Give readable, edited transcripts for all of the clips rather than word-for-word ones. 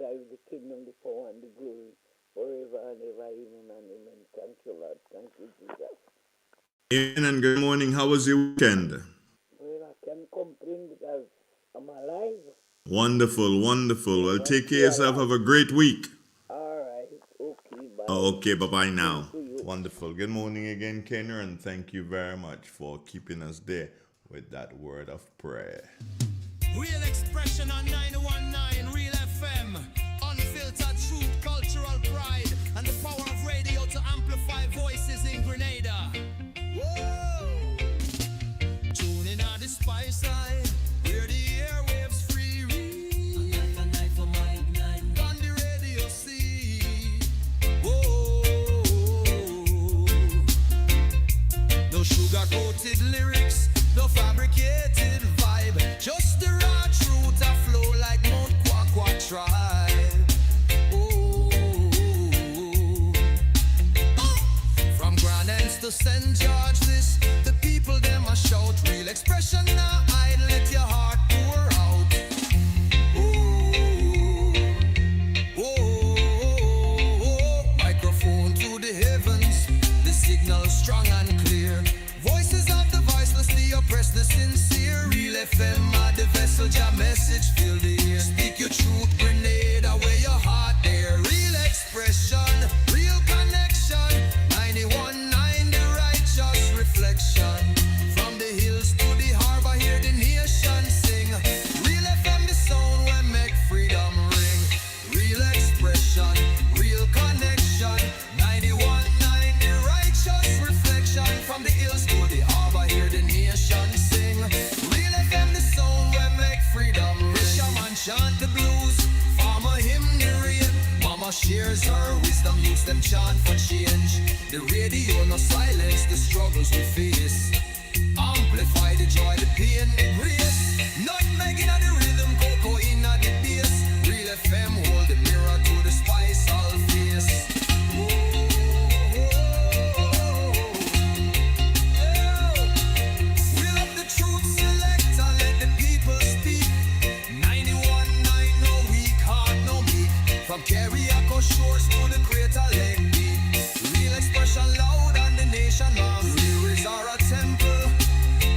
thy is the kingdom, the power, and the glory, forever and ever. Amen and amen. Thank you, Lord. Thank you, Jesus. Amen and good morning. How was your weekend? Well, I can complain because I'm alive. Wonderful, wonderful. Well, take care of yourself. Have a great week. All right. Okay, bye. Okay, bye-bye now. To you. Wonderful. Good morning again, Kenner, and thank you very much for keeping us there with that word of prayer. Real expression on 919 Real FM. Unfiltered truth, cultural pride, and the power of radio to amplify voices in Grenada. Whoa! Tuning on the spice side, where the airwaves free read. On the radio see. Whoa! No sugar-coated lyrics, no fabricated vibe, just the raw truth a flow like Mount Kwakwa tribe. Oh. From Grand Anse to St. George, this the people them a shout. Real expression now hide, let your heart pour out. Microphone to the heavens, the signal strong and clear. Voices of the voiceless, the oppressed, the sincere. Real FM are the vessel, your message fill the air. Speak your truth, Grenada, where your heart there. Real expression, real connection. 91.9, the righteous reflection. From the hills to the harbor, hear the nation sing. Real FM, the sound where make freedom ring. Real expression, real connection. 91.9, the righteous reflection. From the hills to the harbor, hear the nation sing. Real FM, the sound where make freedom ring. Fisherman chant the blues, farmer hymn the rain. Mama shares her wisdom, use them chant for change. The radio no silence the struggles we face. Amplify the joy, the pain, the grace. Not making the rhythm, cocoa in the bass. Real FM hold the mirror to the spice all face. Reel up the truth selector, let the people speak. 91.9, no weak heart, no meek. From Carriacou shores to the Crater Lake Beach. Real expression loud and the nation loves. Lyrics are a temple,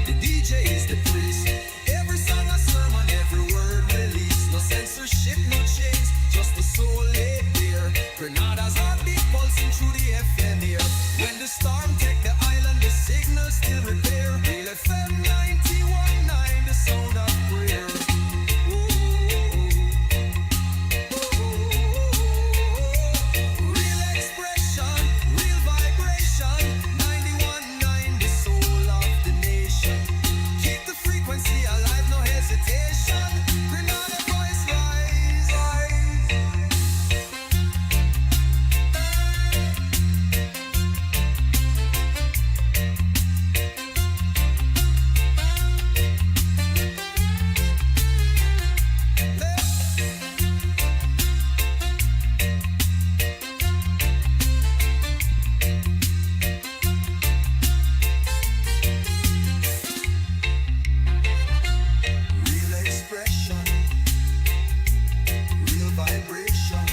the DJ is the priest. Every song a sermon, every word released. No censorship, no chains, just the soul laid bare. Grenada's heartbeat pulsing through the FM here. When the storm take the island, the signal still repair. Real FM 91.9, the sound of prayer. Real expression, real vibration. 91.9, the soul of the nation. Keep the frequency alive, no hesitation. Grenada voice rise. Real expression, real vibration.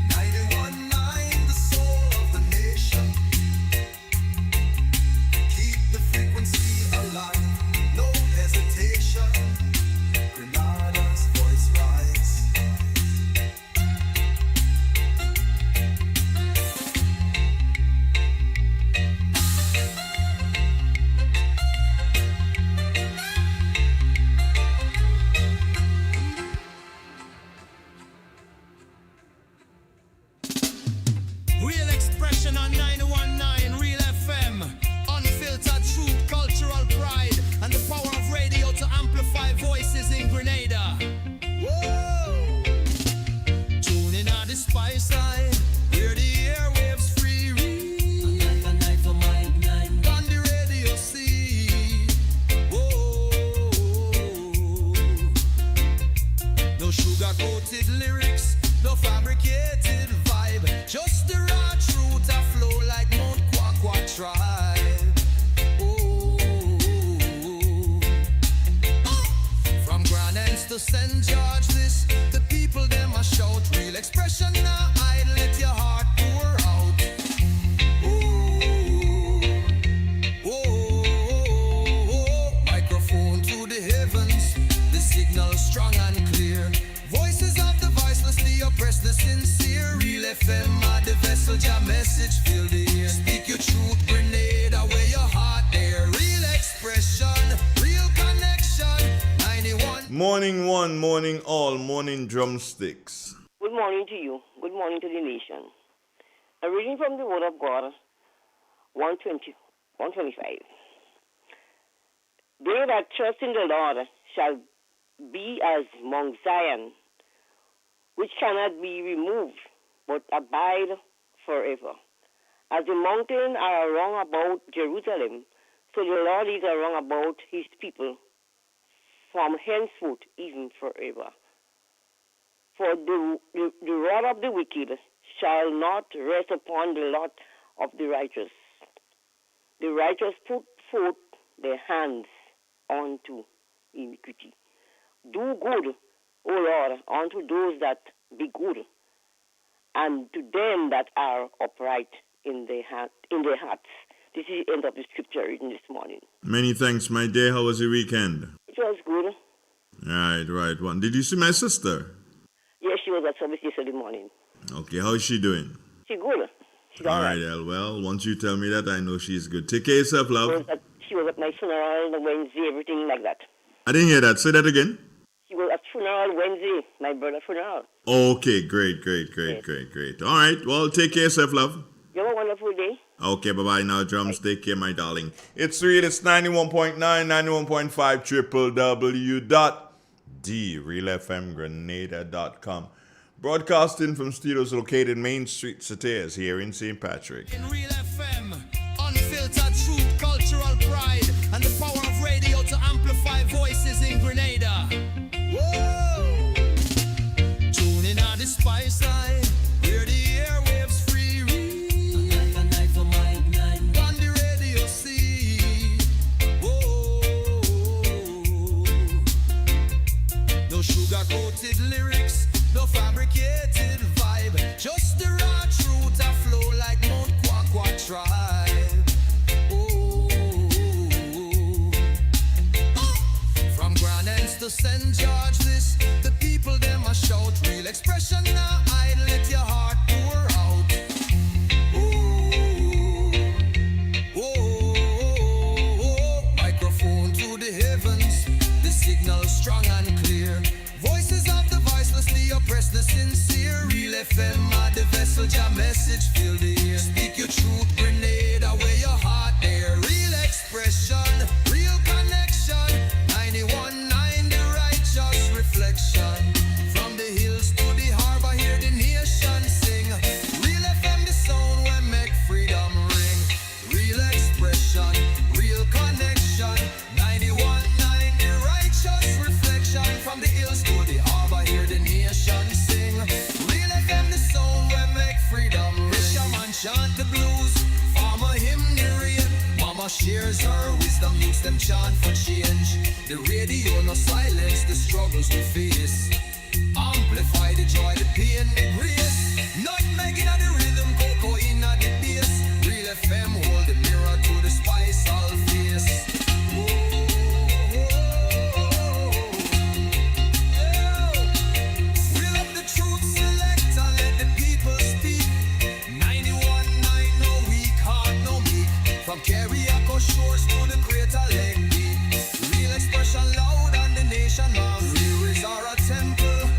91.9, the soul of the nation. Keep the frequency alive, no hesitation. Grenada's voice rise. Real expression on 919 Real FM. Unfiltered truth, cultural pride, and the power of radio to amplify voices in Grenada. Whoa! Tuning on the spice side, where the airwaves free read. On the radio see. Whoa! No sugar-coated lyrics, no fabricated vibe, just the raw truth a flow like Mount Kwakwa tribe. Oh. From Grand Anse to St. George, this the people expression now, I'd let your heart pour out. Ooh, oh, microphone to the heavens, the signal strong and clear. Voices of the voiceless, the oppressed, the sincere. Real FM, the vessel, your message fill the ear. Speak your truth, Grenada, where your heart there. Real expression, real connection. 91. Morning one, morning all, morning drumsticks. Good morning to you. Good morning to the nation. A reading from the Word of God, 125. They that trust in the Lord shall be as Mount Zion, which cannot be removed, but abide forever. As the mountains are around about Jerusalem, so the Lord is around about his people, from henceforth even forever. For the rod of the wicked shall not rest upon the lot of the righteous. The righteous put forth their hands unto iniquity. Do good, O Lord, unto those that be good, and to them that are upright in their hearts. This is the end of the scripture reading this morning. Many thanks, my dear. How was your weekend? It was good. Right. One. Did you see my sister? Yes, she was at service yesterday morning. Okay, how is she doing? She's good. She's All all right, right. well, once you tell me that, I know she's good. Take care of yourself, love. She was at my funeral on Wednesday, everything like that. I didn't hear that. Say that again. She was at funeral Wednesday, my brother's funeral. Okay, great. All right, well, take care of yourself, love. You have a wonderful day. Okay, bye-bye now, drums. Take care, my darling. It's 91.9, 91.5, www.therealfmgrenada.com. Broadcasting from studios located Main Street, Satyrs, here in St. Patrick. In Real FM, unfiltered truth, cultural pride, and the power of radio to amplify voices in Grenada. Whoa! Tune in on the spice line, hear the airwaves free read. A night for my night. On the radio see. Whoa! No sugar-coated lyrics, no fabricated vibe, just the raw truth a flow like Mount Kwakwa tribe. Oh. From Grand Ends to St. George, this the people them a shout. Real expression now, I'd let your heart pour out. Oh. Microphone to the heavens, the signal strong and clear. Voices of the voiceless, the oppressed, the sincere. Real FM, the vessel, your message fill the ear. Speak your truth, Grenada, where your heart there. Real expression, real connection. 91.9, the righteous reflection. From the hills to the harbor, hear the nation sing. Real FM, the sound where make freedom ring. Real expression, real connection. 91.9, the righteous reflection. From the hills to the harbor, hear the nation sing. Real FM, the sound where make freedom ring. Fisherman chant the blues, farmer hymn the rain. Mama shares her wisdom, youths them chant for change. The radio no silence the struggles we face. Amplify the joy, the pain, the grace. Not making of the rhythm, cocoa in the bass. Real FM hold the mirror to the spice all face. Reel up the truth select and let the people speak. 91.9, no weak heart, no meek. From Carriacou shores to the Crater Lake deep. Real expression loud and the nation loves. Lyrics are a temple,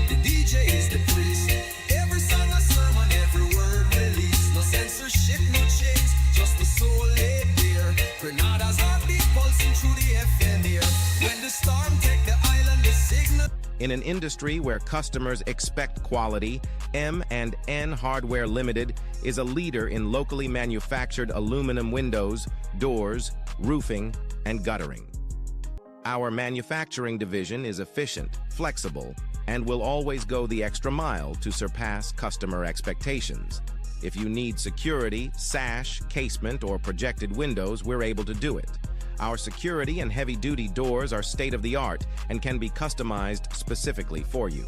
the DJ is the priest. Every song a sermon, every word released. No censorship, no chains, just the soul laid bare. Grenada's heartbeat pulsing through the FM here. When the storm take the island, the signal. In an industry where customers expect quality, M&N Hardware Limited is a leader in locally manufactured aluminum windows, doors, roofing, and guttering. Our manufacturing division is efficient, flexible, and will always go the extra mile to surpass customer expectations. If you need security, sash, casement, or projected windows, we're able to do it. Our security and heavy-duty doors are state-of-the-art and can be customized specifically for you.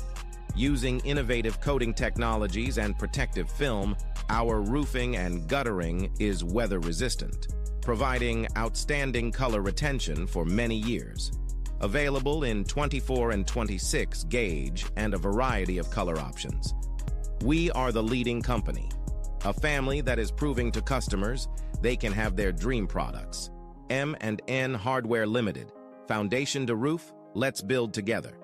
Using innovative coating technologies and protective film, our roofing and guttering is weather resistant, providing outstanding color retention for many years. Available in 24 and 26 gauge and a variety of color options. We are the leading company, a family that is proving to customers they can have their dream products. M&N Hardware Limited. Foundation to roof, let's build together.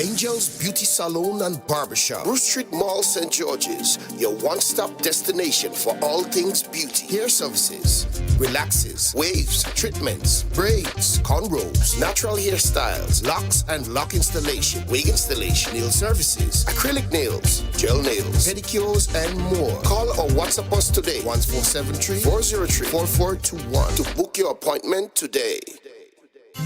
Angel's Beauty Salon and Barbershop, Bruce Street Mall, St. George's, your one-stop destination for all things beauty. Hair services, relaxes, waves, treatments, braids, cornrows, natural hairstyles, locks and lock installation, wig installation, nail services, acrylic nails, gel nails, pedicures, and more. Call or WhatsApp us today, 1473-403-4421 to book your appointment today.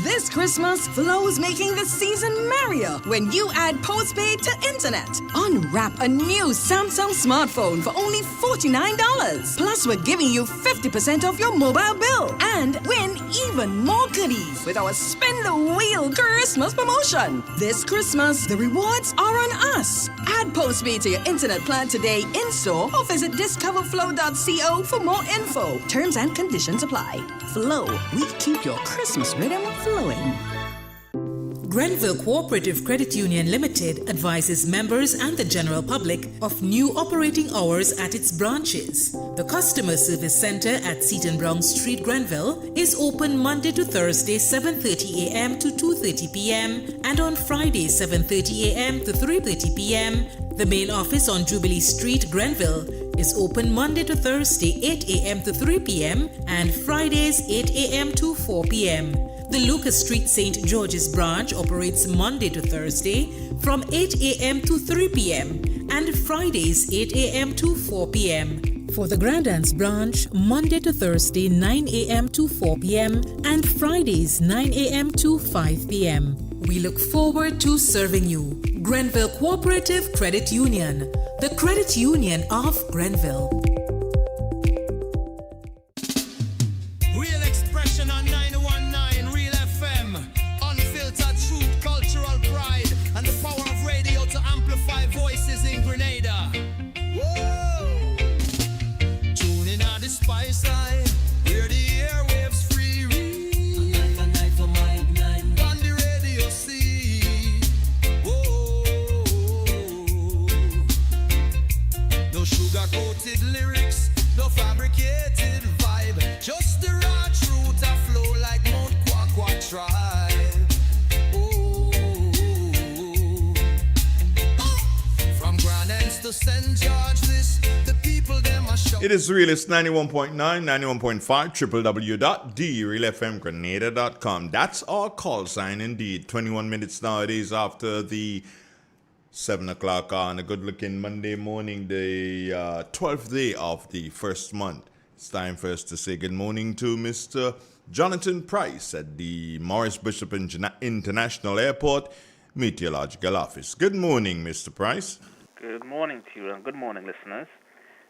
This Christmas, Flow's making the season merrier when you add postpaid to internet. Unwrap a new Samsung smartphone for only $49. Plus, we're giving you 50% off your mobile bill. And win even more goodies with our Spin the Wheel Christmas promotion. This Christmas, the rewards are on us. Add postpaid to your internet plan today in-store or visit discoverflow.co for more info. Terms and conditions apply. Flow, we keep your Christmas rhythm flowing. Grenville Cooperative Credit Union Limited advises members and the general public of new operating hours at its branches. The Customer Service Center at Seton Brown Street, Grenville, is open Monday to Thursday 7:30 a.m. to 2:30 p.m. and on Friday 7:30 a.m. to 3:30 p.m. The main office on Jubilee Street, Grenville, is open Monday to Thursday 8 a.m. to 3 p.m. and Fridays 8 a.m. to 4 p.m. The Lucas Street St. George's branch operates Monday to Thursday from 8 a.m. to 3 p.m. and Fridays 8 a.m. to 4 p.m. For the Grandance branch, Monday to Thursday 9 a.m. to 4 p.m. and Fridays 9 a.m. to 5 p.m. We look forward to serving you. Grenville Cooperative Credit Union, the credit union of Grenville. Real expression on 919 Real FM. Unfiltered truth, cultural pride, and the power of radio to amplify voices in Grenada. Whoa! Tuning on the spice line, where the airwaves free read. On the radio sea. Whoa! No sugar-coated lyrics, no fabricated vibe, just the raw truth a flow like Mount Kwakwa tribe. From Grandance to St. George, this the people them are show. It is Realist 91.9, 91.5, www.therealfmgrenada.com. That's our call sign indeed. 21 minutes nowadays after the 7 o'clock on a good-looking Monday morning, the 12th day of the first month. It's time for us to say good morning to Mr. Jonathan Price at the Morris Bishop International Airport Meteorological Office. Good morning, Mr. Price. Good morning to you and good morning, listeners.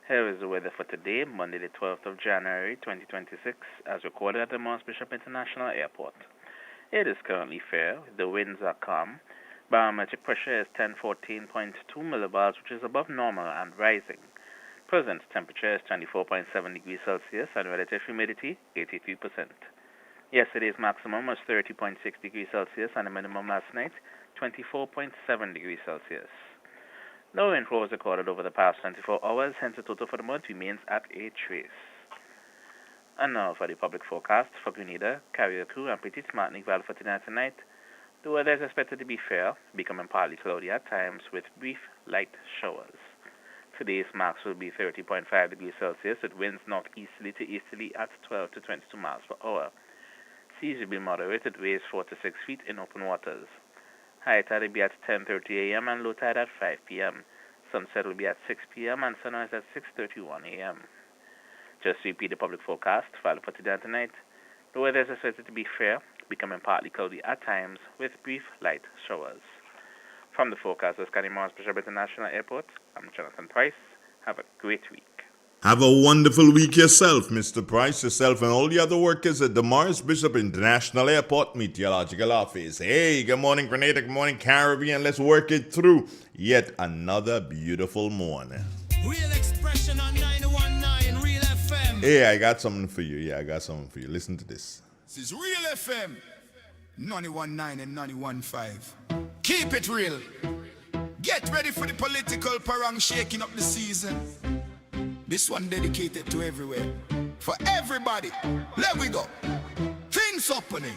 Here is the weather for today, Monday the 12th of January 2026, as recorded at the Morris Bishop International Airport. It is currently fair. The winds are calm. Barometric pressure is 1014.2 millibars, which is above normal and rising. Present temperature is 24.7 degrees Celsius and relative humidity 83%. Yesterday's maximum was 30.6 degrees Celsius and the minimum last night 24.7 degrees Celsius. No rainfall was recorded over the past 24 hours, hence the total for the month remains at a trace. And now for the public forecast for Grenada, Carriacou, and Petite Martinique Valley for tonight. The weather is expected to be fair, becoming partly cloudy at times with brief light showers. Today's max will be 30.5 degrees Celsius with winds northeasterly to easterly at 12 to 22 miles per hour. Seas will be moderated, waves 4 to 6 feet in open waters. High tide will be at 10:30 a.m. and low tide at 5 p.m. Sunset will be at 6 p.m. and sunrise at 6:31 a.m. Just to repeat the public forecast for tonight. The weather is expected to be fair, becoming partly cloudy at times with brief light showers. From the forecast of Morris Bishop International Airport, I'm Jonathan Price. Have a great week. Have a wonderful week yourself, Mr. Price, yourself, and all the other workers at the Morris Bishop International Airport Meteorological Office. Hey, good morning, Grenada. Good morning, Caribbean. Let's work it through. Yet another beautiful morning. Real expression on 919 Real FM. Hey, I got something for you. Listen to this. This is Real FM 919 and 915. Keep it real. Get ready for the political parang shaking up the season. This one dedicated to everywhere. For everybody. Let we go. Things happening.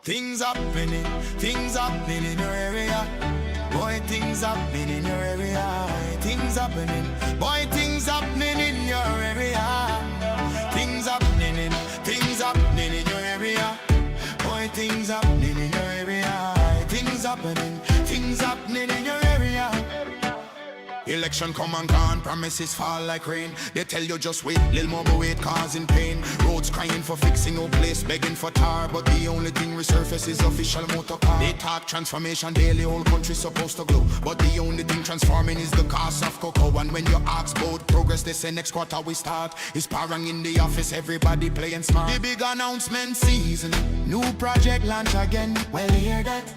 Things happening in your area. Boy, things happening in your area. Things happening. Boy, things happening in your area. Things happening in your area. Boy, things happening in your area. Things happening in your area. Election come and gone, promises fall like rain. They tell you just wait, little more but wait, causing pain. Roads crying for fixing, no place begging for tar. But the only thing resurface is official motor car. They talk transformation daily, whole country supposed to glow. But the only thing transforming is the cost of cocoa. And when you ask about progress, they say next quarter we start. It's parang in the office, everybody playing smart. The big announcement season, new project launch again. Well, hear that?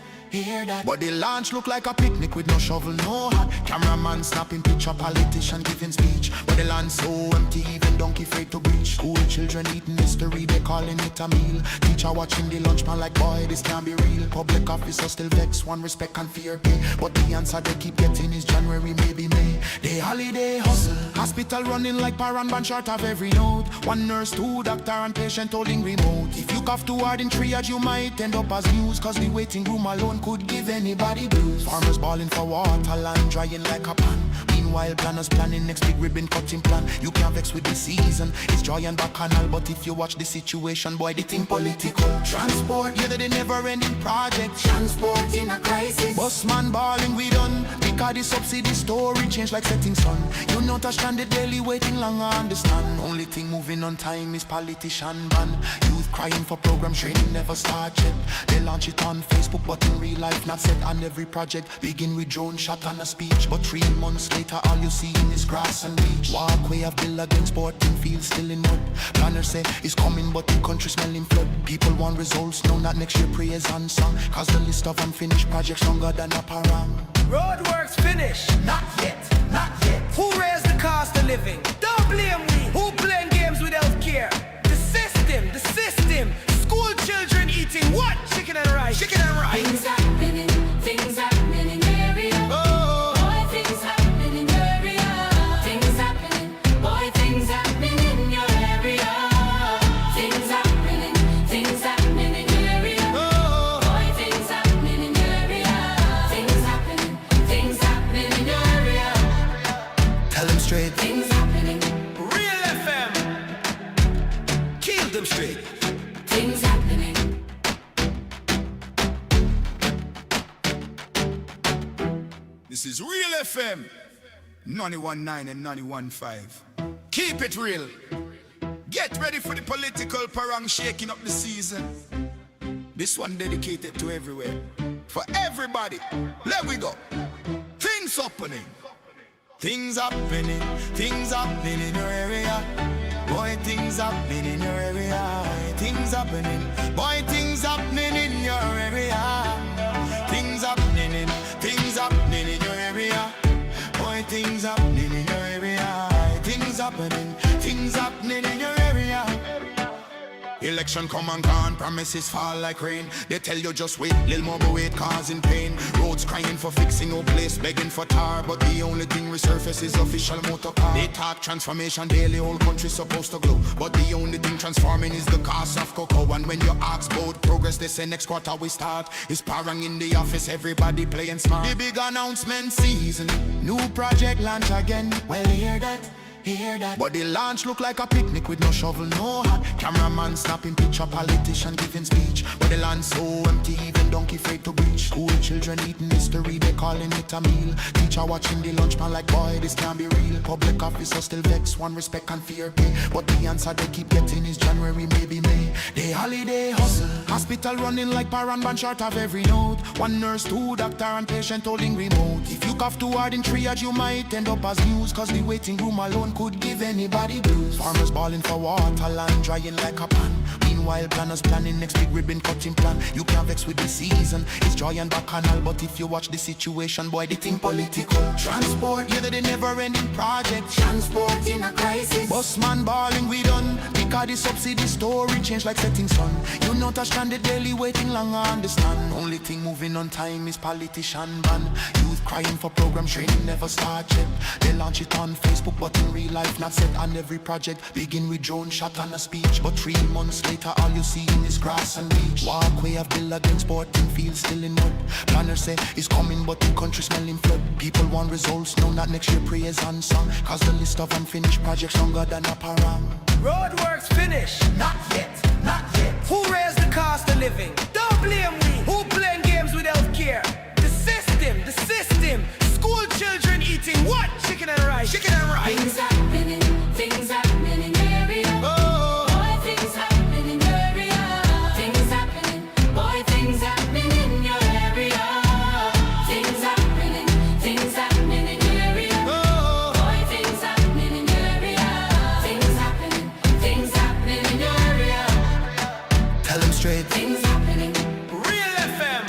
But the launch look like a picnic with no shovel, no hat. Cameraman snapping picture, politician giving speech. But the land so empty, even donkey afraid to breach. School children eating history, they calling it a meal. Teacher watching the lunch man like, boy, this can't be real. Public officer still vex, one respect and fear pay. But the answer they keep getting is January, maybe May. They holiday hustle, hospital running like Paran short of every note. One nurse, two doctor and patient holding remote. If you cough too hard in triage, you might end up as news. Cause the waiting room alone could give anybody blues. Farmers balling for water, land drying like a pan. Meanwhile, planners planning next big ribbon cutting plan. You can't vex with the season, it's joy and bacchanal. But if you watch the situation, boy, the thing political. Transport, yeah, the never-ending project. Transport in a crisis. Busman balling, we done. Because the subsidy story change like setting sun. You not a stranded daily waiting long, I understand. Only thing moving on time is politician ban. Youth crying for program training never start yet. They launch it on Facebook, but in real life not set. And every project begin with drone shot and a speech. But 3 months later all you see is grass and beach. Walkway of bill against sporting fields still in mud. Planners say it's coming but the country smelling flood. People want results, no not next year prayers and song. Cause the list of unfinished projects longer than a parang. Roadworks finished, not yet. Who raised the cost of living? Don't blame me. Who playing games with healthcare? The system. School children eating what? Chicken and rice. Things happening in your area. Oh. Boy, things happening in your area. Things happening in your area. Things happening in your area. Oh. Boy, things happening in your area. Things happening in your area. Tell them straight. Things happening. Real FM. Kill them straight. Things happening. This is Real FM 919 and 915. Keep it real. Get ready for the political parang shaking up the season. This one dedicated to everywhere. For everybody. Let we go. Things happening. Things happening in your area. Boy, things happening in your area. Things happening. Boy, things happening in your area. Things happening in your area. Boy, things happening in your area. Things happening in your area. Election come and gone, promises fall like rain. They tell you just wait, little more but wait, causing pain. Roads crying for fixing, no place begging for tar. But the only thing resurface is official motor car. They talk transformation daily, whole country supposed to glow. But the only thing transforming is the cost of cocoa. And when you ask about progress, they say next quarter we start. It's parang in the office, everybody playing smart. The big announcement season, new project launch again. Well, hear that? But the launch look like a picnic with no shovel, no hat. Cameraman snapping picture, politician giving speech. But the land so empty, even donkey afraid to breach. School children eating history, they calling it a meal. Teacher watching the lunch man like, boy, this can't be real. Public officer still vex, one respect and fear pay. But the answer they keep getting is January, maybe May. They holiday hustle, hospital running like Paran short of every note. One nurse, two doctor and patient holding remote. If you cough too hard in triage, you might end up as news. Cause the waiting room alone could give anybody blues. Farmers balling for water, land drying like a pan. Meanwhile, planners planning next big ribbon cutting plan. You can't vex with the season, it's joy and bacchanal. But if you watch the situation, boy, they think political. Transport, yeah, they never ending project. Transport in a crisis. Bus man balling, we done. Because the subsidy story change like setting sun. You not a stranded daily waiting long, I understand. Only thing moving on time is politician ban. Youth crying for program training never start yet. They launch it on Facebook, but in real life not set. And every project begin with drone shot and a speech. But 3 months later, all you see is grass and beach. Walkway of bill against sporting fields still in mud. Planners say it's coming, but the country smelling flood. People want results, no, not next year prayers and song. Cause the list of unfinished projects longer than a parang. Roadworks finished, not yet, not yet. Who raised the cost of living? Don't blame me. Who playing games with healthcare? The system, the system. School children eating what? Chicken and rice, chicken and rice. Things happening in your area. Oh, Boy, things happening in your area. Things happening, boy, things happening in your area. Things happening in your area. oh. Boy, things happening in your area. Things happening in your area. Tell them straight. Things happening, Real FM.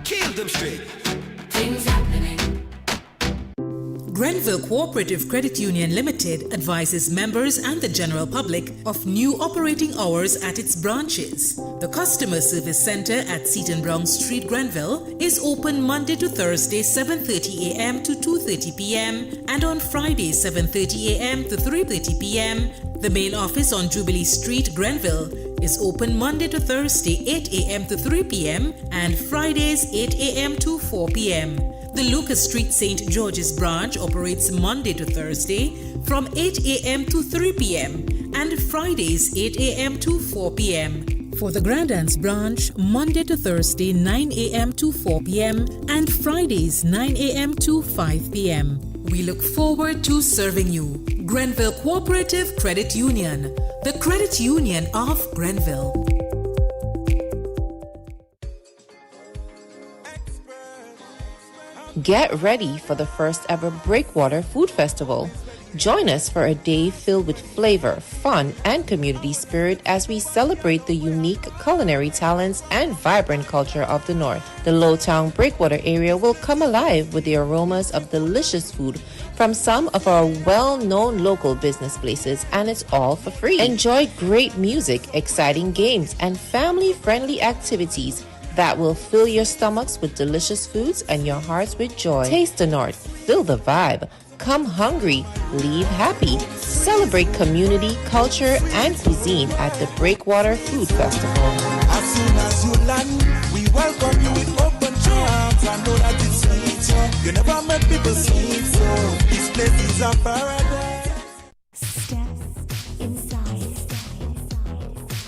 Kill them straight. things happening. Grenville Cooperative Credit Union Limited advises members and the general public of new operating hours at its branches. The Customer Service Center at Seton Brown Street, Grenville is open Monday to Thursday 7:30 a.m. to 2:30 p.m. and on Friday 7:30 a.m. to 3:30 p.m. The main office on Jubilee Street, Grenville is open Monday to Thursday 8 a.m. to 3 p.m. and Fridays 8 a.m. to 4 p.m. The Lucas Street St. George's branch operates Monday to Thursday from 8 a.m. to 3 p.m. and Fridays 8 a.m. to 4 p.m. For the Grandance branch, Monday to Thursday 9 a.m. to 4 p.m. and Fridays 9 a.m. to 5 p.m. We look forward to serving you. Grenville Cooperative Credit Union, the credit union of Grenville. Get ready for the first ever Breakwater Food Festival. Join us for a day filled with flavor, fun, and community spirit as we celebrate the unique culinary talents and vibrant culture of the North. The Lowtown Breakwater area will come alive with the aromas of delicious food from some of our well-known local business places, and it's all for free. Enjoy great music, exciting games, and family-friendly activities that will fill your stomachs with delicious foods and your hearts with joy. Taste the North, feel the vibe. Come hungry, leave happy. Celebrate community, culture, and cuisine at the Breakwater Food Festival. As soon as you land, we welcome you with open arms. I know that it's sweet, you never met people sweet, so this place is a paradise. Step inside.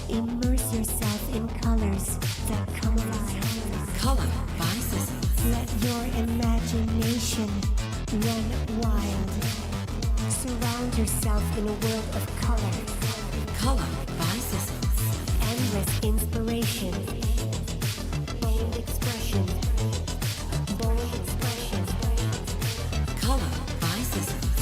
Immerse yourself in colors that come alive. Color by Seasons. Let your imagination run wild. Surround yourself in a world of color. Color by Seasons. Endless inspiration. Bold expression. Bold expression. Color by Seasons.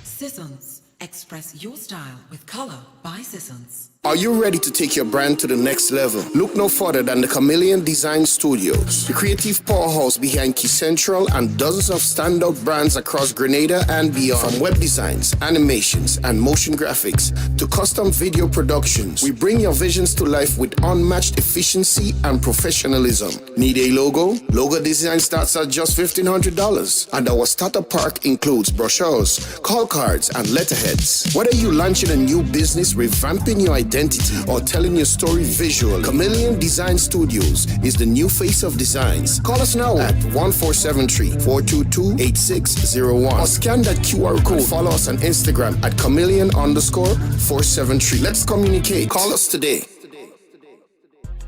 Seasons. Express your style with Color by Seasons. Are you ready to take your brand to the next level? Look no further than the Chameleon Design Studios, the creative powerhouse behind Key Central and dozens of standout brands across Grenada and beyond. From web designs, animations, and motion graphics to custom video productions, we bring your visions to life with unmatched efficiency and professionalism. Need a logo? Logo design starts at just $1,500, and our starter pack includes brochures, call cards, and letterheads. Whether you're launching a new business, revamping your identity, or telling your story visually, Chameleon Design Studios is the new face of designs. Call us now at 1473-422-8601 or scan that QR code. Follow us on Instagram at chameleon_473. Let's communicate. Call us today.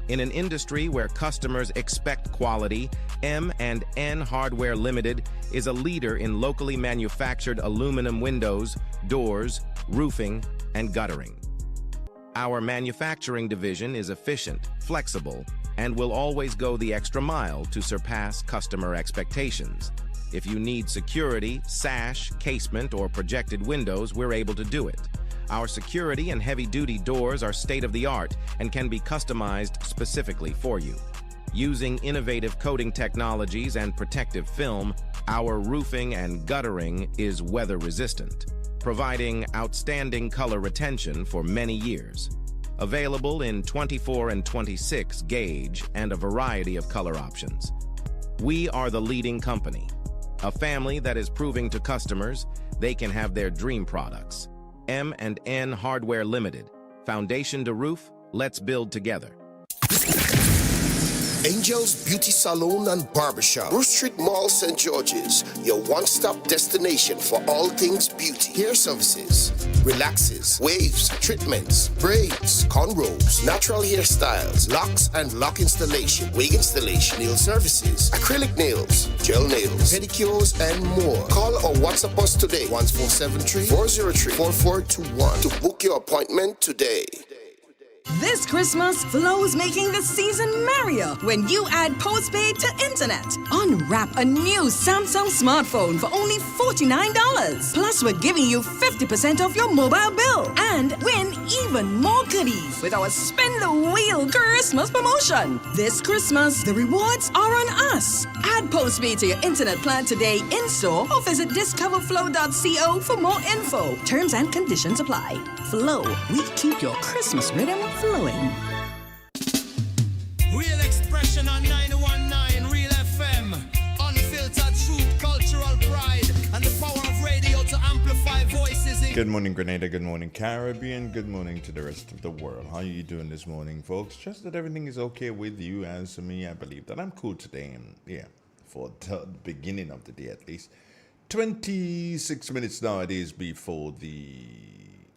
In an industry where customers expect quality, M&N Hardware Limited is a leader in locally manufactured aluminum windows, doors, roofing, and guttering. Our manufacturing division is efficient, flexible, and will always go the extra mile to surpass customer expectations. If you need security, sash, casement, or projected windows, we're able to do it. Our security and heavy-duty doors are state-of-the-art and can be customized specifically for you. Using innovative coating technologies and protective film, our roofing and guttering is weather-resistant, providing outstanding color retention for many years. Available in 24 and 26 gauge and a variety of color options. We are the leading company, a family that is proving to customers they can have their dream products. M&N Hardware Limited. Foundation to roof, let's build together. Angel's Beauty Salon and Barbershop, Bruce Street Mall, St. George's, your one-stop destination for all things beauty. Hair services, relaxes, waves, treatments, braids, cornrows, natural hairstyles, locks and lock installation, wig installation, nail services, acrylic nails, gel nails, pedicures, and more. Call or WhatsApp us today, 1473-403-4421 to book your appointment today. This Christmas, Flow is making the season merrier when you add postpaid to internet. Unwrap a new Samsung smartphone for only $49. Plus, we're giving you 50% off your mobile bill. And win even more goodies with our Spin the Wheel Christmas promotion. This Christmas, the rewards are on us. Add postpaid to your internet plan today in-store or visit discoverflow.co for more info. Terms and conditions apply. Flow, we keep your Christmas rhythm flowing. Real expression on 919 Real FM. Unfiltered truth, cultural pride, and the power of radio to amplify voices. Good morning, Grenada. Good morning, Caribbean. Good morning to the rest of the world. How are you doing this morning, folks? Just that everything is okay with you. As for me, I believe that I'm cool today. And yeah, for the beginning of the day at least. 26 minutes nowadays before the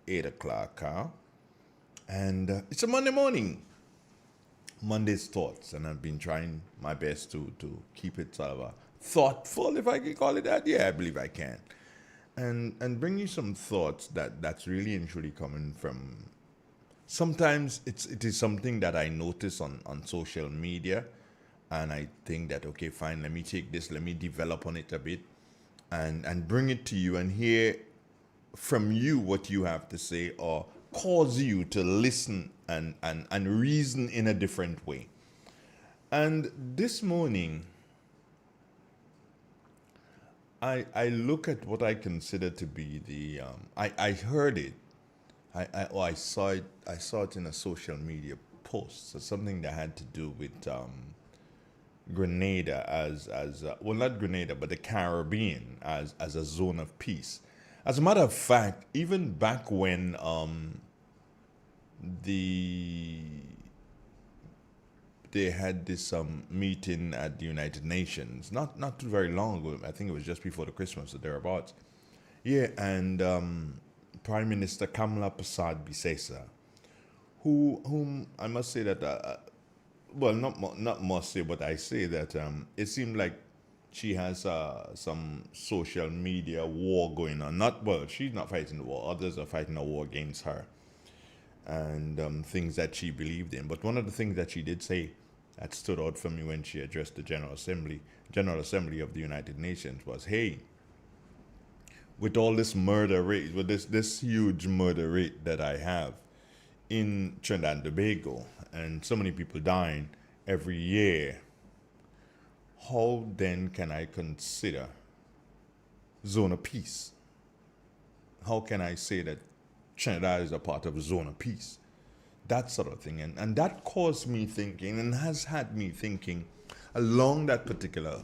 8 o'clock hour. And it's a Monday morning. Monday's thoughts. And I've been trying my best to keep it sort of thoughtful, if I can call it that. Yeah, I believe I can. And bring you some thoughts that's really and truly coming from. Sometimes it is something that I notice on social media. And I think that, okay, fine, let me take this, let me develop on it a bit. And bring it to you and hear from you what you have to say, or cause you to listen and reason in a different way. And this morning, I look at what I consider to be the I heard it, I saw it in a social media post. So something that had to do with Grenada as well, not Grenada, but the Caribbean as a zone of peace. As a matter of fact, even back when they had this meeting at the United Nations, not too very long ago. I think it was just before the Christmas or thereabouts. Yeah, and Prime Minister Kamala Prasad Bisesa, whom I must say that, not must say, but I say that it seemed like she has some social media war going on. She's not fighting the war. Others are fighting a war against her and things that she believed in. But one of the things that she did say that stood out for me when she addressed the General Assembly of the United Nations was, hey, with all this murder rate, with this huge murder rate that I have in Trinidad and Tobago, and so many people dying every year, how then can I consider zone of peace? How can I say that Trinidad is a part of a zone of peace? That sort of thing. And that caused me thinking, and has had me thinking along that particular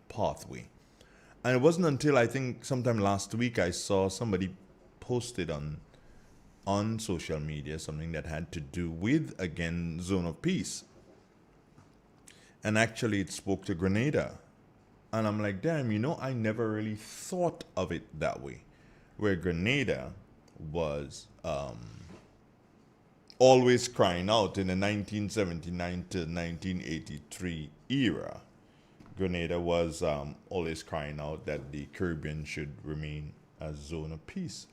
pathway. And it wasn't until I think sometime last week I saw somebody posted on social media something that had to do with, again, zone of peace. And actually it spoke to Grenada. And I'm like, damn, I never really thought of it that way. Where Grenada was always crying out in the 1979 to 1983 era. Grenada was always crying out that the Caribbean should remain a zone of peace.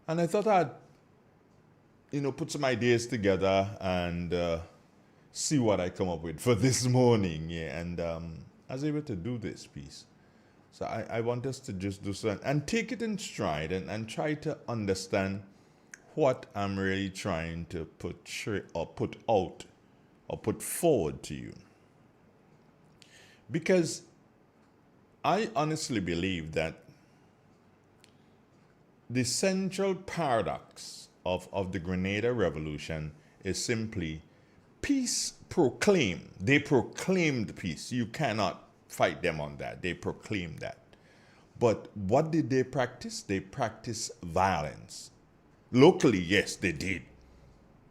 And I thought I'd, put some ideas together and see what I come up with for this morning. Yeah, and I was able to do this piece. So I want us to just do so and take it in stride and try to understand what I'm really trying to put out or put forward to you. Because I honestly believe that the central paradox of the Grenada Revolution is simply peace proclaimed. They proclaimed peace. You cannot fight them on that. They proclaimed that. But what did they practice? They practiced violence. Locally, yes, they did.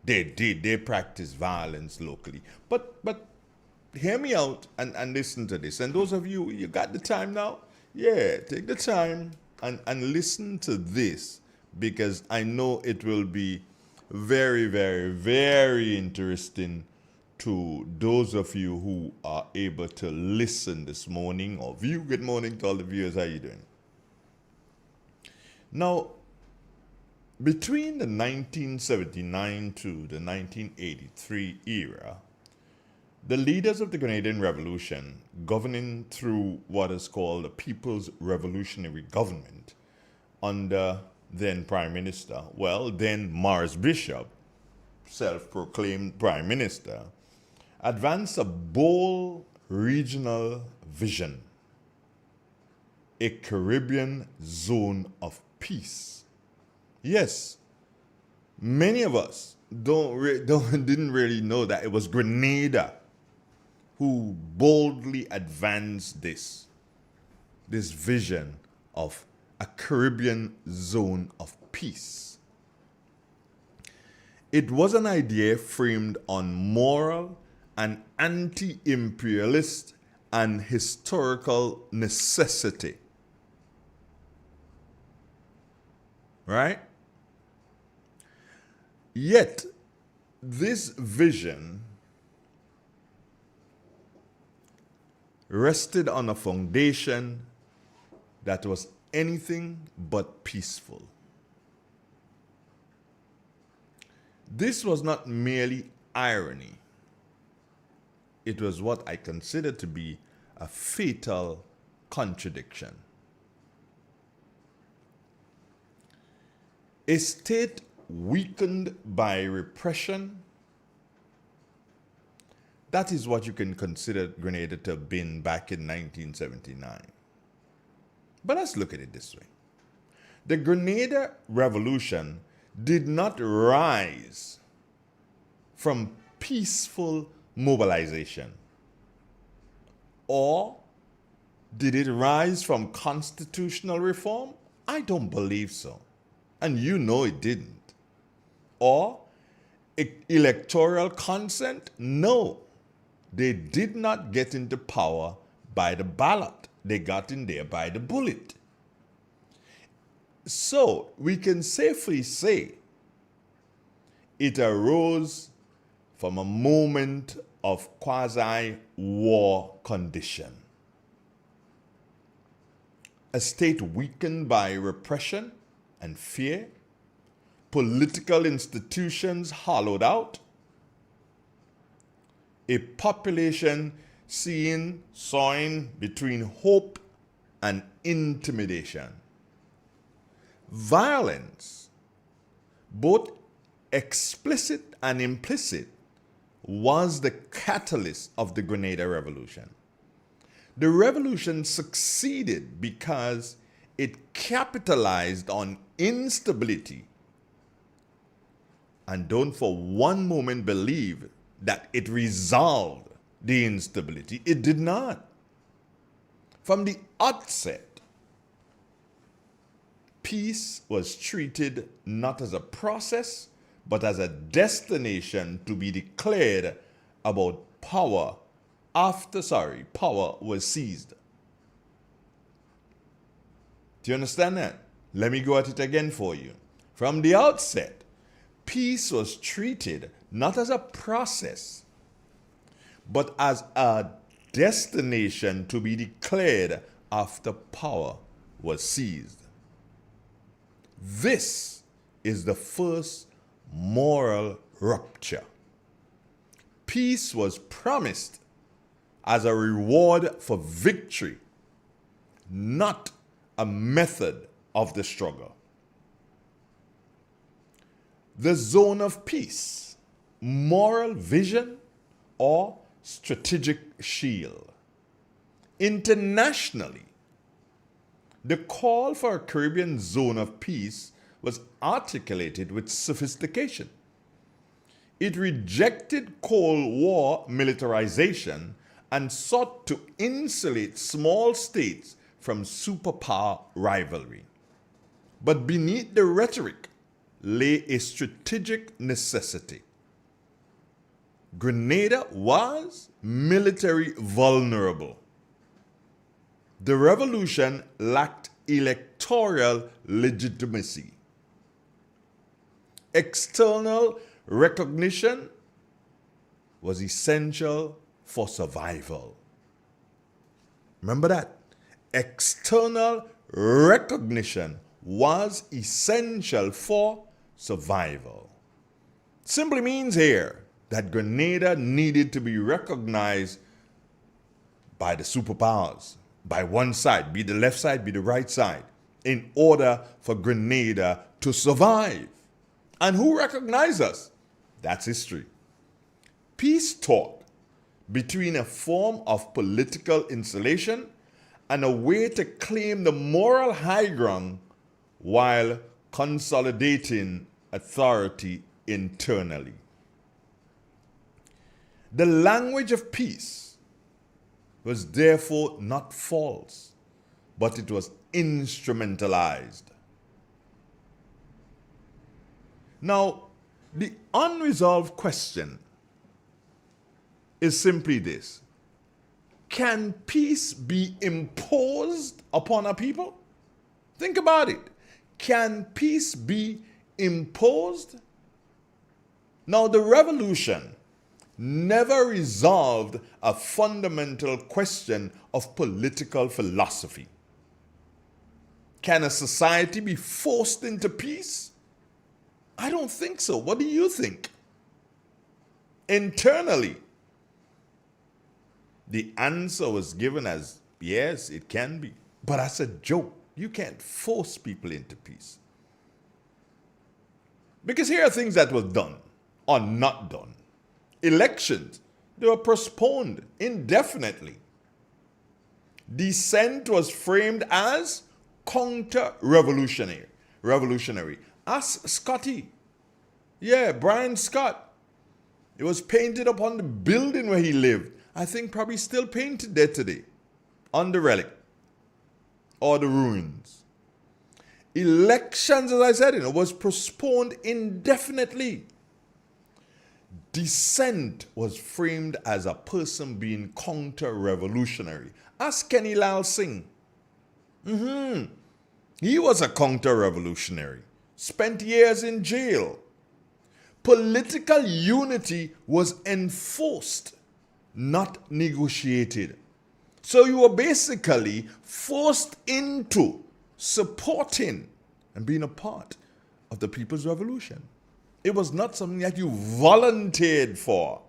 They did. They practiced violence locally. But hear me out and listen to this. And those of you, you got the time now? Yeah, take the time and listen to this, because I know it will be very, very, very interesting to those of you who are able to listen this morning or view. Good morning to all the viewers. How you doing? Now, between the 1979 to the 1983 era, the leaders of the Grenadian Revolution, governing through what is called the People's Revolutionary Government under then Prime Minister, then Morris Bishop, self-proclaimed Prime Minister, advanced a bold regional vision, a Caribbean zone of peace. Yes, many of us didn't really know that it was Grenada who boldly advanced this vision of a Caribbean zone of peace. It was an idea framed on moral and anti-imperialist and historical necessity. Right? Yet, this vision rested on a foundation that was anything but peaceful. This was not merely irony. It was what I consider to be a fatal contradiction. A state weakened by repression, that is what you can consider Grenada to have been back in 1979. But let's look at it this way. The Grenada Revolution did not rise from peaceful mobilization. Or did it rise from constitutional reform? I don't believe so. And you know it didn't. Or electoral consent? No. They did not get into power by the ballot. They got in there by the bullet. So we can safely say it arose from a moment of quasi-war condition. A state weakened by repression and fear, political institutions hollowed out, a population sawing between hope and intimidation. Violence, both explicit and implicit, was the catalyst of the Grenada Revolution. The revolution succeeded because it capitalized on instability. And don't for one moment believe that it resolved the instability. It did not. From the outset, peace was treated not as a process, but as a destination to be declared about power power was seized. Do you understand that? Let me go at it again for you. From the outset, peace was treated not as a process, but as a destination to be declared after power was seized. This is the first moral rupture. Peace was promised as a reward for victory. not a method of the struggle. The zone of peace, moral vision, or strategic shield. Internationally, the call for a Caribbean zone of peace was articulated with sophistication. It rejected Cold War militarization and sought to insulate small states from superpower rivalry. But beneath the rhetoric lay a strategic necessity. Grenada was military vulnerable. The revolution lacked electoral legitimacy. External recognition was essential for survival. Remember that. External recognition was essential for survival. Simply means here that Grenada needed to be recognized by the superpowers, by one side, be the left side, be the right side, in order for Grenada to survive. And who recognized us? That's history. Peace talk between a form of political insulation and a way to claim the moral high ground while consolidating authority internally. The language of peace was therefore not false, but it was instrumentalized. Now, the unresolved question is simply this: can peace be imposed upon a people? Think about it. Can peace be imposed? Now, the revolution never resolved a fundamental question of political philosophy. Can a society be forced into peace? I don't think so. What do you think? Internally, the answer was given as, yes, it can be. But that's a joke. You can't force people into peace. Because here are things that were done or not done. Elections, they were postponed indefinitely. Dissent was framed as counter-revolutionary. Ask Scotty. Yeah, Brian Scott. It was painted upon the building where he lived. I think probably still painted there today, on the relic or the ruins. Elections, as I said, was postponed indefinitely. Dissent was framed as a person being counter-revolutionary. Ask Kenny Lal Singh. He was a counter-revolutionary. Spent years in jail. Political unity was enforced, not negotiated. So you were basically forced into supporting and being a part of the People's Revolution. It was not something that you volunteered for.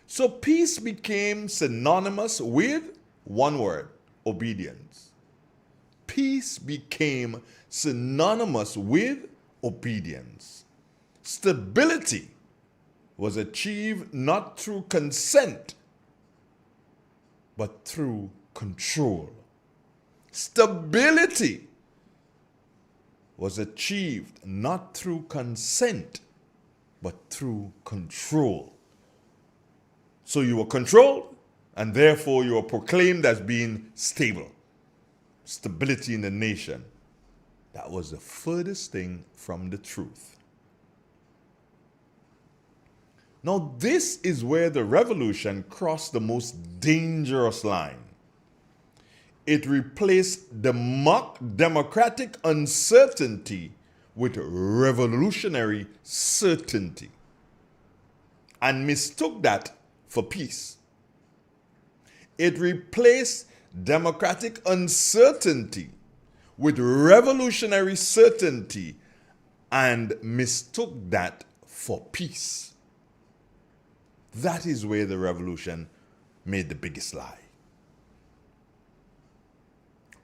So peace became synonymous with one word: obedience. Peace became synonymous with obedience. Stability was achieved not through consent, but through control. Stability was achieved not through consent, but through control. So you were controlled, and therefore you were proclaimed as being stable. Stability in the nation. That was the furthest thing from the truth. Now, this is where the revolution crossed the most dangerous line. It replaced democratic uncertainty with revolutionary certainty and mistook that for peace. It replaced democratic uncertainty with revolutionary certainty and mistook that for peace. That is where the revolution made the biggest lie.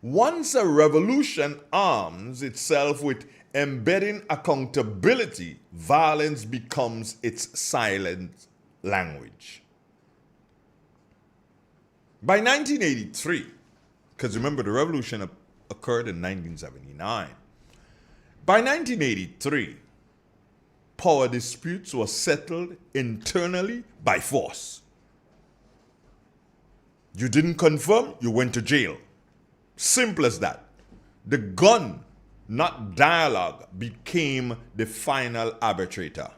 Once a revolution arms itself with embedding accountability, violence becomes its silent language. By 1983, because remember the revolution occurred in 1979, by 1983, power disputes were settled internally by force. You didn't confirm, you went to jail. Simple as that. The gun, not dialogue, became the final arbitrator.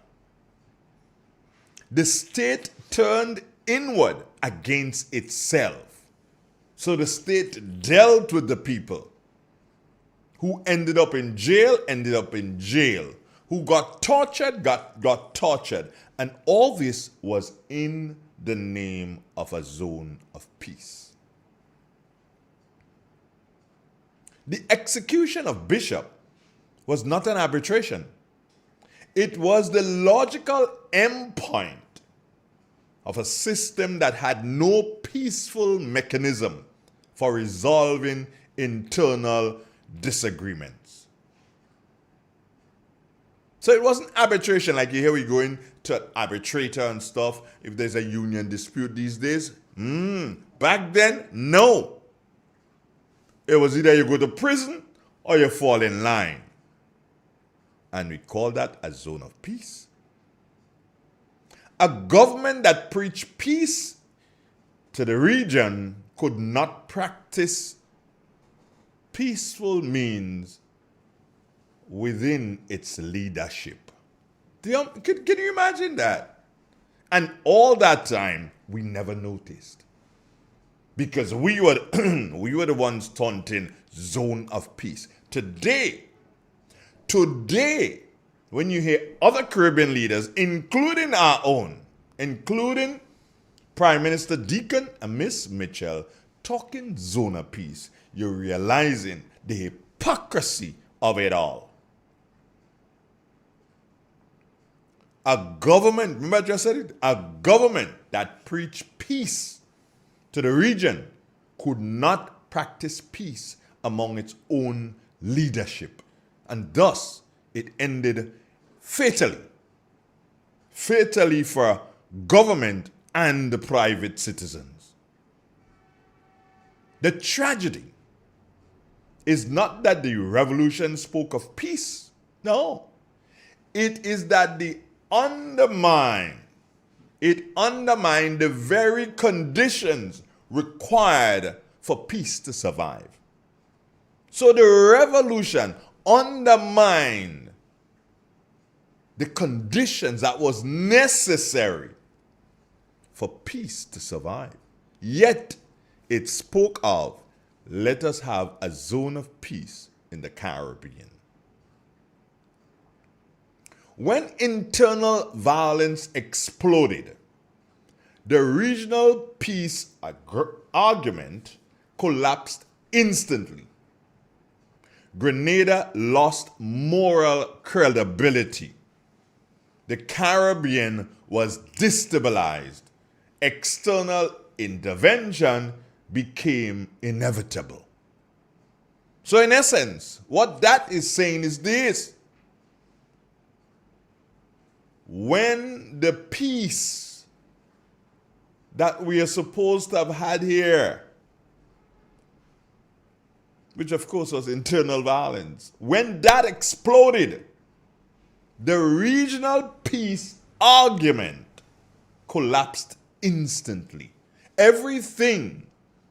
The state turned inward against itself. So the state dealt with the people. Who ended up in jail, ended up in jail. Who got tortured, got tortured. And all this was in the name of a zone of peace. The execution of Bishop was not an arbitration. It was the logical endpoint of a system that had no peaceful mechanism for resolving internal disagreements. So it wasn't arbitration like you hear we going to an arbitrator and stuff if there's a union dispute these days. Back then, no. It was either you go to prison or you fall in line. And we call that a zone of peace. A government that preached peace to the region could not practice peaceful means within its leadership. Can you imagine that? And all that time, we never noticed. Because we were the ones taunting zone of peace. Today, when you hear other Caribbean leaders, including our own, including Prime Minister Deacon and Miss Mitchell, talking zone of peace, you're realizing the hypocrisy of it all. A government, remember I just said it? A government that preached peace to the region could not practice peace among its own leadership. And thus, it ended fatally for government and the private citizens. The tragedy is not that the revolution spoke of peace. No. It is that it undermined the very conditions required for peace to survive. So the revolution undermined the conditions that was necessary for peace to survive. Yet it spoke of, let us have a zone of peace in the Caribbean. When internal violence exploded, the regional peace argument collapsed instantly. Grenada lost moral credibility. The Caribbean was destabilized. External intervention became inevitable. So in essence, what that is saying is this. When the peace that we are supposed to have had here, which of course was internal violence, when that exploded, the regional peace argument collapsed instantly. Everything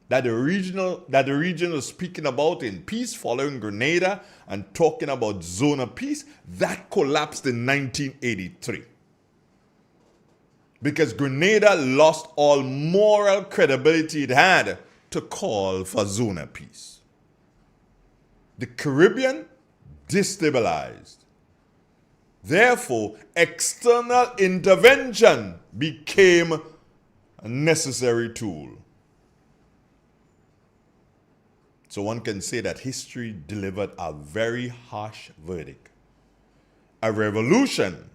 that the region was speaking about in peace following Grenada and talking about zone of peace, that collapsed in 1983. Because Grenada lost all moral credibility it had to call for zone of peace. The Caribbean destabilized. Therefore, external intervention became a necessary tool. So one can say that history delivered a very harsh verdict. A revolution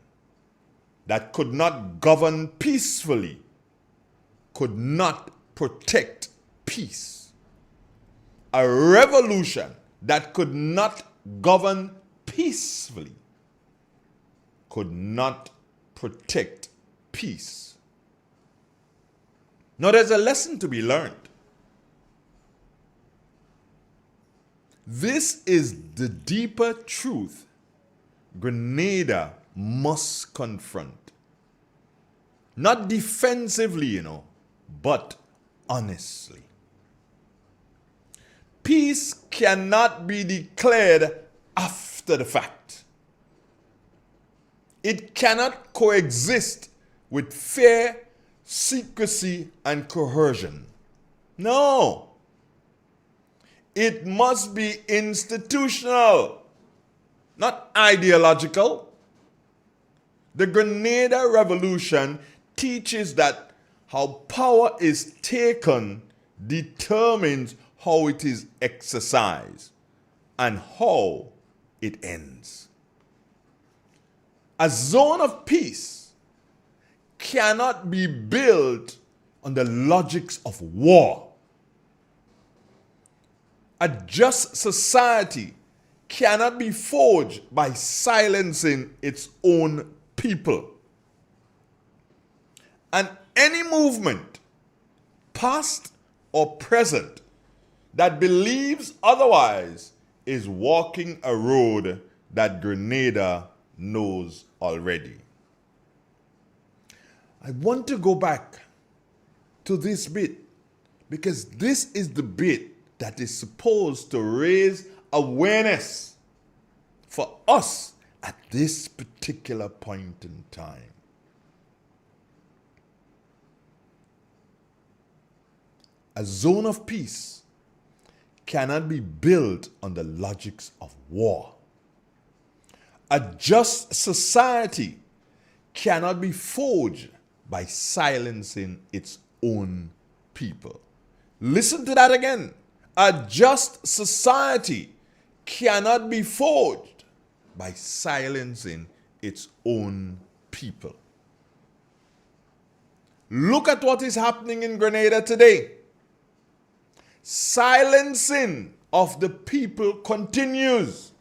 that could not govern peacefully could not protect peace. a revolution that could not govern peacefully could not protect peace. Now, there's a lesson to be learned. This is the deeper truth Grenada must confront. Not defensively, but honestly. Peace cannot be declared after the fact. It cannot coexist with fear, secrecy, and coercion. No. It must be institutional, not ideological. The Grenada Revolution teaches that how power is taken determines how it is exercised and how it ends. A zone of peace cannot be built on the logics of war. A just society cannot be forged by silencing its own people. And any movement, past or present, that believes otherwise is walking a road that Grenada knows already. I want to go back to this bit because this is the bit that is supposed to raise awareness for us at this particular point in time. A zone of peace cannot be built on the logics of war. A just society cannot be forged by silencing its own people. Listen to that again. A just society cannot be forged by silencing its own people. Look at what is happening in Grenada today. Silencing of the people continues.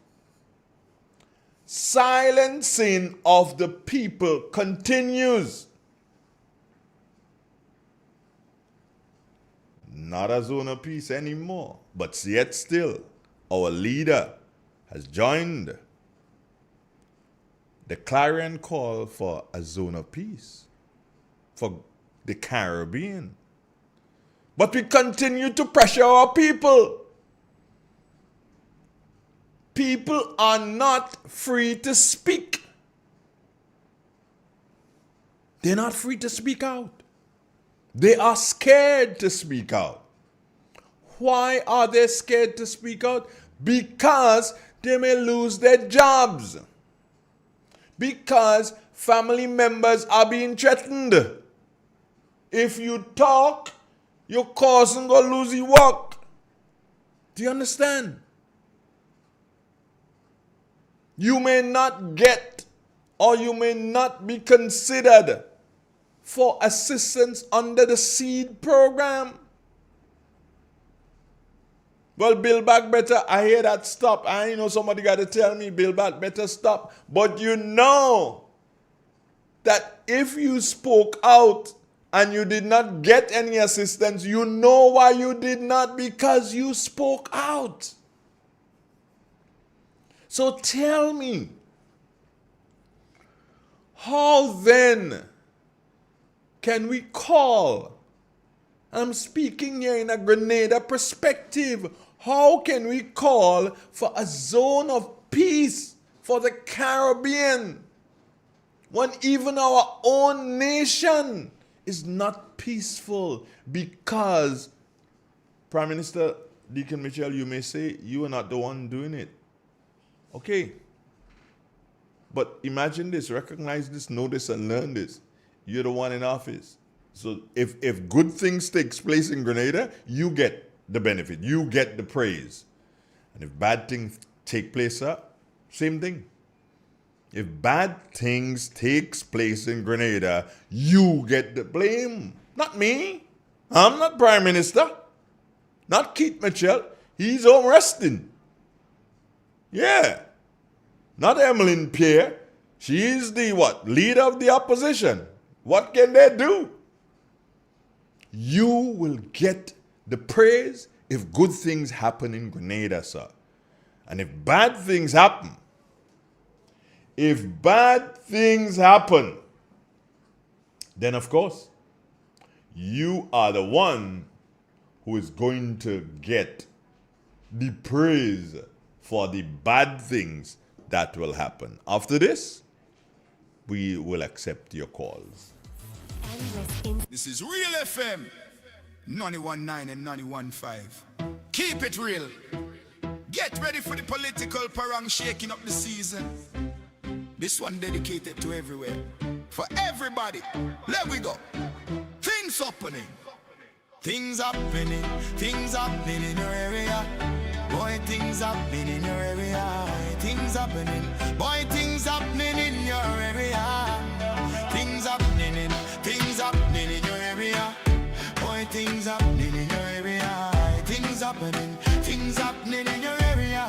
Silencing of the people continues. Not a zone of peace anymore, but yet still, our leader has joined the clarion call for a zone of peace for the Caribbean. But we continue to pressure our people. People are not free to speak. They're not free to speak out. They are scared to speak out. Why are they scared to speak out? Because they may lose their jobs. Because family members are being threatened. If you talk, your cousin go lose his work. Do you understand? You may not get or you may not be considered for assistance under the seed program. Well, Build Back Better, I hear that stop. I know somebody got to tell me Build Back Better stop. But you know that if you spoke out and you did not get any assistance, you know why you did not, because you spoke out. So tell me, how then can we call? I'm speaking here in a Grenada perspective. How can we call for a zone of peace for the Caribbean when even our own nation is not peaceful? Because, Prime Minister Deacon Mitchell, you may say you are not the one doing it. Okay. But imagine this, recognize this, know this, and learn this. You're the one in office. So if good things takes place in Grenada, you get the benefit. You get the praise. And if bad things take place, same thing. If bad things takes place in Grenada, you get the blame. Not me. I'm not Prime Minister. Not Keith Mitchell. He's home resting. Yeah. Not Emmeline Pierre. She is the what? Leader of the opposition. What can they do? You will get the praise if good things happen in Grenada, sir. And if bad things happen, then of course, you are the one who is going to get the praise for the bad things that will happen. After this, we will accept your calls. This is Real FM 91.9 and 91.5. Keep it real. Get ready for the political parang shaking up the season. This one dedicated to everywhere. For everybody. Let we go. Things happening. Things happening. Things happening in your area. Boy, things happening in your area. Things happening. Boy, things happening in your area. Things happening in your area. Boy, things happening in your area. Things happening in your area.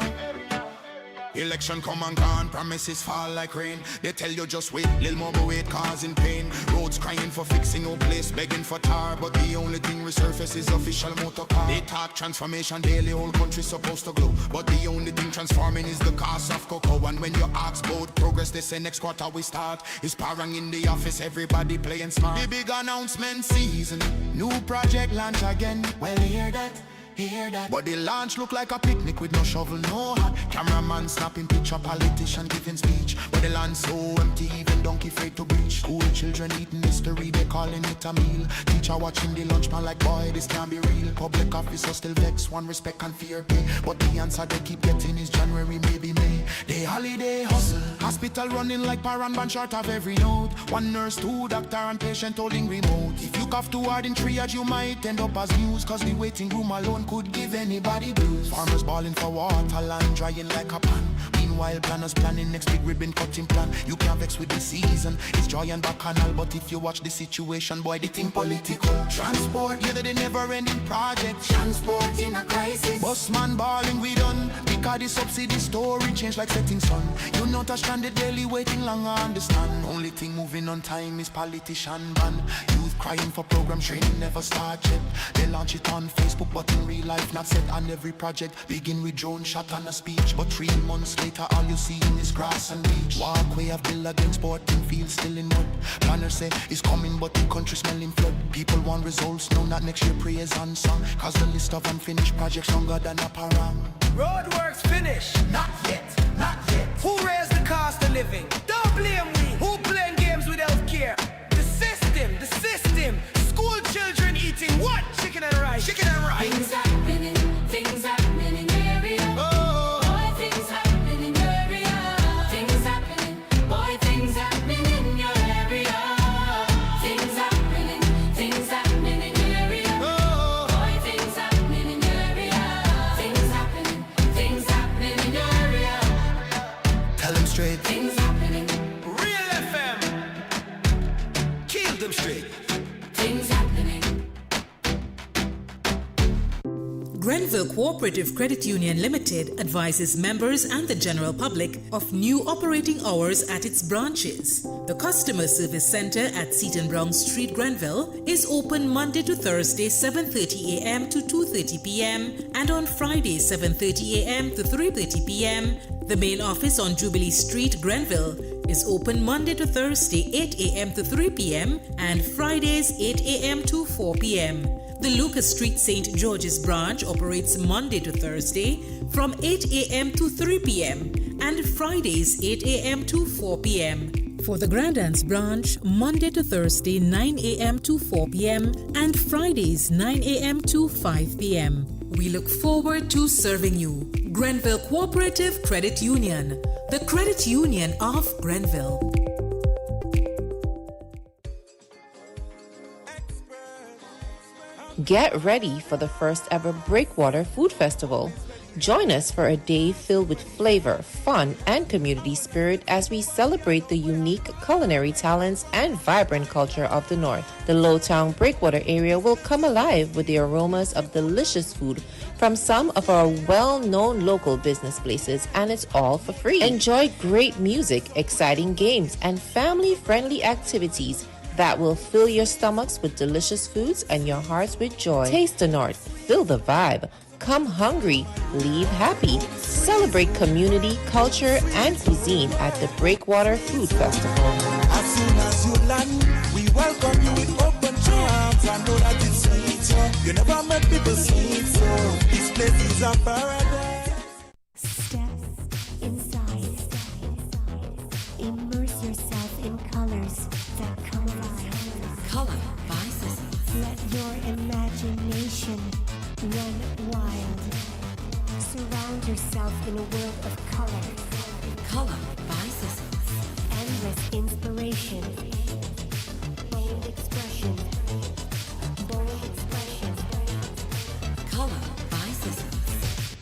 Election come and gone, promises fall like rain. They tell you just wait, little more but wait, causing pain. Roads crying for fixing, no place begging for tar. But the only thing resurface is official motor car. They talk transformation daily, whole country supposed to glow. But the only thing transforming is the cost of cocoa. And when you ask about progress, they say next quarter we start. It's parang in the office, everybody playing smart. The big announcement season, new project launch again. Well, hear that? Hear that? But the launch look like a picnic with no shovel, no hat. Cameraman snapping picture, politician giving speech. But the land so empty, even donkey afraid to breach. School children eating history, they calling it a meal. Teacher watching the lunch man like, boy, this can't be real. Public officer still vex, one respect and fear pay. But the answer they keep getting is January, maybe May. They holiday hustle, hospital running like Paran short of every note. One nurse, two doctor and patient holding remote. If you cough too hard in triage, you might end up as news. Cause the waiting room alone could give anybody blues. Farmers balling for water, land drying like a pan. Meanwhile, planners planning next big ribbon cutting plan. You can't vex with the season, it's joy and bacchanal. But if you watch the situation, boy, they think political. Transport, yeah, they never ending project. Transport in a crisis. Busman balling, we done. Because the subsidy story changed like setting sun. You not a stranded daily waiting long, I understand. Only thing moving on time is politician ban. Youth crying for program training never start yet. They launch it on Facebook, but in real life not set on every project. Begin with drone shot and a speech, but 3 months later all you see is grass and beach. Walkway of bill against sporting field still in mud. Planners say it's coming but the country smelling flood. People want results, no not next year prayers and song. Cause the list of unfinished projects longer than a parang. Roadworks finished, not yet, not yet. Who raised the cost of living? Don't blame me. Who playing games with healthcare? The system. School children eating what? Chicken and rice. Things happening in your area. Oh. Boy, things happening in your area. Things happening. Boy, things happening in your area. Things happening in your area. Oh. Boy, things happening in your area. Things happening in your area. Tell them straight. Things happening. Real FM. Kill them straight. Things happening. Grenville Cooperative Credit Union Limited advises members and the general public of new operating hours at its branches. The Customer Service Center at Seton Brown Street, Grenville, is open Monday to Thursday 7:30 a.m. to 2:30 p.m. and on Friday 7:30 a.m. to 3:30 p.m. The main office on Jubilee Street, Grenville, is open Monday to Thursday 8 a.m. to 3 p.m. and Fridays 8 a.m. to 4 p.m. The Lucas Street St. George's branch operates Monday to Thursday from 8 a.m. to 3 p.m. and Fridays 8 a.m. to 4 p.m. For the Grandans branch, Monday to Thursday 9 a.m. to 4 p.m. and Fridays 9 a.m. to 5 p.m. We look forward to serving you. Grenville Cooperative Credit Union, the credit union of Grenville. Get ready for the first ever Breakwater Food Festival. Join us for a day filled with flavor, fun, and community spirit as we celebrate the unique culinary talents and vibrant culture of the North. The Lowtown Breakwater area will come alive with the aromas of delicious food from some of our well-known local business places, and it's all for free. Enjoy great music, exciting games, and family-friendly activities that will fill your stomachs with delicious foods and your hearts with joy. Taste the North, feel the vibe. Come hungry, leave happy. Celebrate community, culture, and cuisine at the Breakwater Food Festival. As soon as you land, we welcome you with open arms. I know that it's sweet, you never met people sweet, so this place is a paradise. Step inside. Immerse yourself in colors that come alive. Color by Sissons. Let your imagination run wild. Surround yourself in a world of color. Color by Sissons. Endless inspiration. Bold expression. Bold expression. Color by Sissons.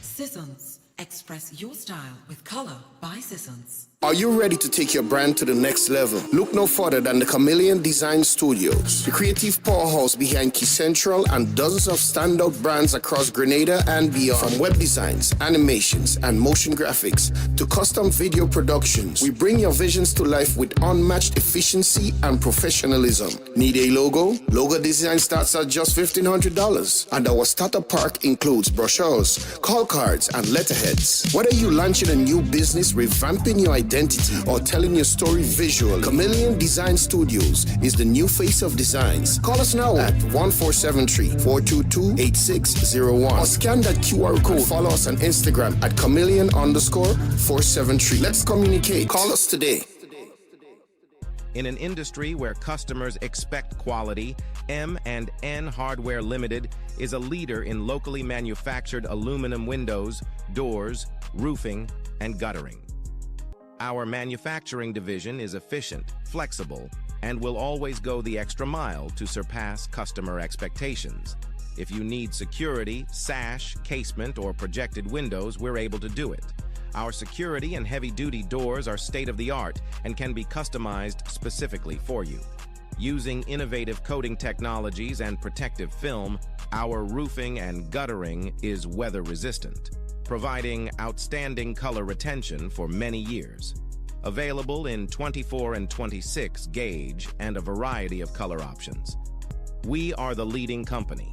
Sissons. Express your style with Color by Sissons. Are you ready to take your brand to the next level? Look no further than the Chameleon Design Studios, the creative powerhouse behind Key Central and dozens of standout brands across Grenada and beyond. From web designs, animations, and motion graphics to custom video productions, we bring your visions to life with unmatched efficiency and professionalism. Need a logo? Logo design starts at just $1,500, and our starter pack includes brochures, call cards, and letterheads. Whether you're launching a new business, revamping your identity, or telling your story visually, Chameleon Design Studios is the new face of designs. Call us now at 1473-422-8601 or scan that QR code. Follow us on Instagram at chameleon_473. Let's communicate. Call us today. In an industry where customers expect quality, M&N Hardware Limited is a leader in locally manufactured aluminum windows, doors, roofing, and guttering. Our manufacturing division is efficient, flexible, and will always go the extra mile to surpass customer expectations. If you need security, sash, casement, or projected windows, we're able to do it. Our security and heavy-duty doors are state-of-the-art and can be customized specifically for you. Using innovative coating technologies and protective film, our roofing and guttering is weather-resistant, providing outstanding color retention for many years. Available in 24 and 26 gauge and a variety of color options. We are the leading company,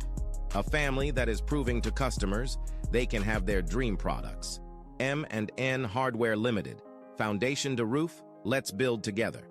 a family that is proving to customers they can have their dream products. M&N Hardware Limited. Foundation to roof, let's build together.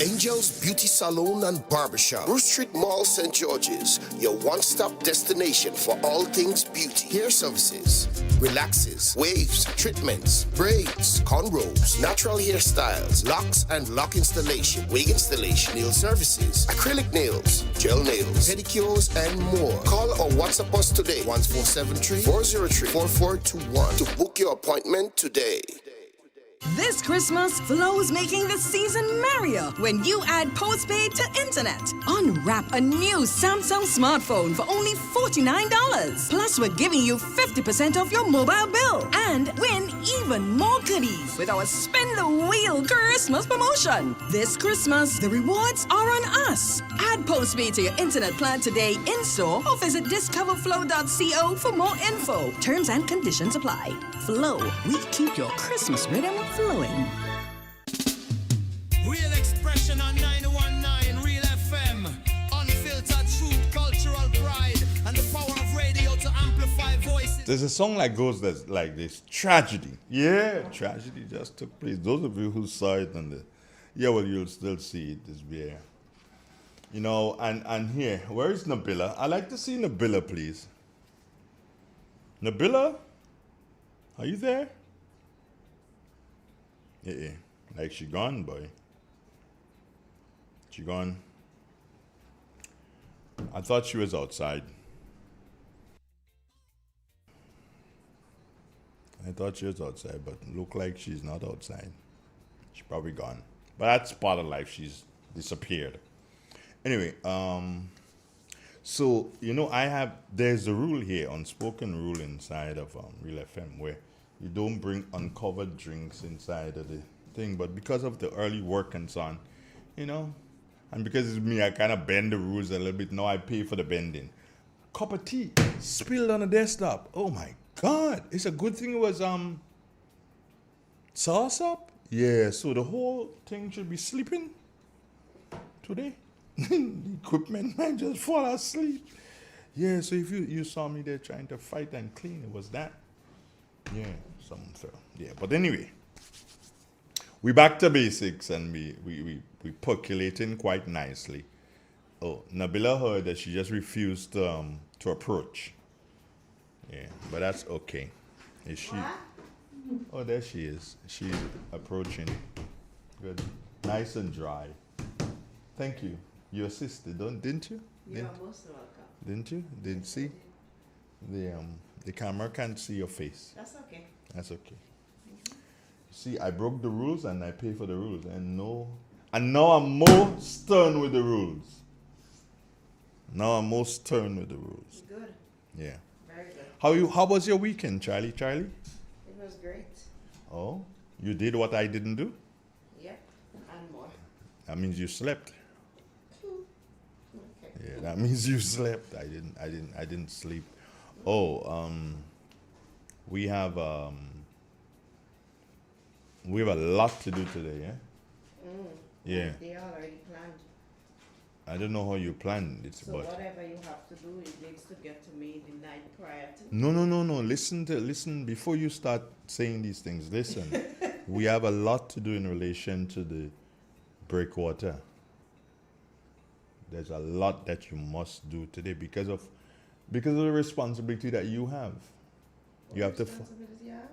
Angel's Beauty Salon and Barbershop, Bruce Street Mall, St. George's, your one-stop destination for all things beauty. Hair services, relaxes, waves, treatments, braids, cornrows, natural hairstyles, locks and lock installation, wig installation, nail services, acrylic nails, gel nails, pedicures, and more. Call or WhatsApp us today, 1473-403-4421 to book your appointment today. This Christmas, Flow's making the season merrier when you add postpaid to internet. Unwrap a new Samsung smartphone for only $49. Plus, we're giving you 50% off your mobile bill. And win even more goodies with our Spin the Wheel Christmas promotion. This Christmas, the rewards are on us. Add postpaid to your internet plan today in-store or visit discoverflow.co for more info. Terms and conditions apply. Flow, we keep your Christmas rhythm flowing. Real expression on 919 Real FM. Unfiltered truth, cultural pride, and the power of radio to amplify voices. There's a song that goes like this: tragedy. Yeah, tragedy just took place. Those of you who saw it on the, you'll still see it this year. You know, and here, where is Nabila? I'd like to see Nabila, please. Nabila, are you there? Yeah, like she gone, boy. She gone. I thought she was outside. But look like she's not outside. She's probably gone. But that's part of life. She's disappeared. Anyway, So, there's a rule here, unspoken rule inside of Real FM, where you don't bring uncovered drinks inside of the thing. But because of the early work and so on, and because it's me, I kind of bend the rules a little bit. Now I pay for the bending. Cup of tea spilled on the desktop. Oh my God. It's a good thing it was sauce up. Yeah, so the whole thing should be sleeping today. The equipment might just fall asleep. Yeah, so if you saw me there trying to fight and clean, it was that. Yeah, something fell. Yeah, but anyway, we back to basics and we percolating quite nicely. Oh, Nabila heard that she just refused to approach. Yeah, but that's okay. Is she? Oh, there she is. She's approaching. Good. Nice and dry. Thank you. You assisted, didn't you? You're most welcome. Didn't you? Didn't see? The camera can't see your face. That's okay. That's okay. See, I broke the rules and I pay for the rules. And now I'm more stern with the rules. Now I'm more stern with the rules. Good. Yeah. Very good. How was your weekend, Charlie? It was great. Oh, you did what I didn't do? Yep, and more. That means you slept. Okay. Yeah, that means you slept. I didn't sleep. Oh, we have a lot to do today, yeah? Yeah. They already planned. I don't know how you planned it, So but whatever you have to do, it needs to get to me the night prior to. no. Listen before you start saying these things. Listen, we have a lot to do in relation to the breakwater. There's a lot that you must do today because of the responsibility that you have. What You have to. responsibility you have?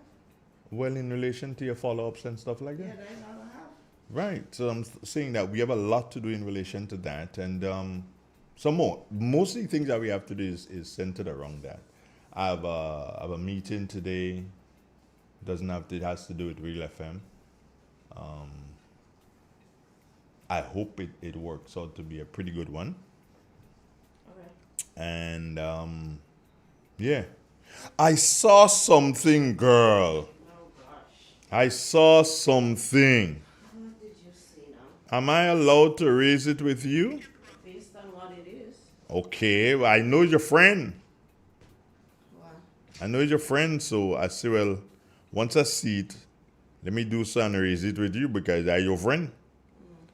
Well, in relation to your follow-ups and stuff like that. Yeah, that's all I have. Right. So I'm saying that we have a lot to do in relation to that, and some more. Most of the things that we have to do is centered around that. I have a meeting today. It has to do with Real FM. I hope it works out to be a pretty good one. Okay. And yeah, I saw something, girl. Oh gosh. I saw something. What did you see now? Am I allowed to raise it with you? Based on what it is. Okay, well, I know your friend. What? I know your friend, so I say, well, once I see it, let me do something and raise it with you because I'm your friend.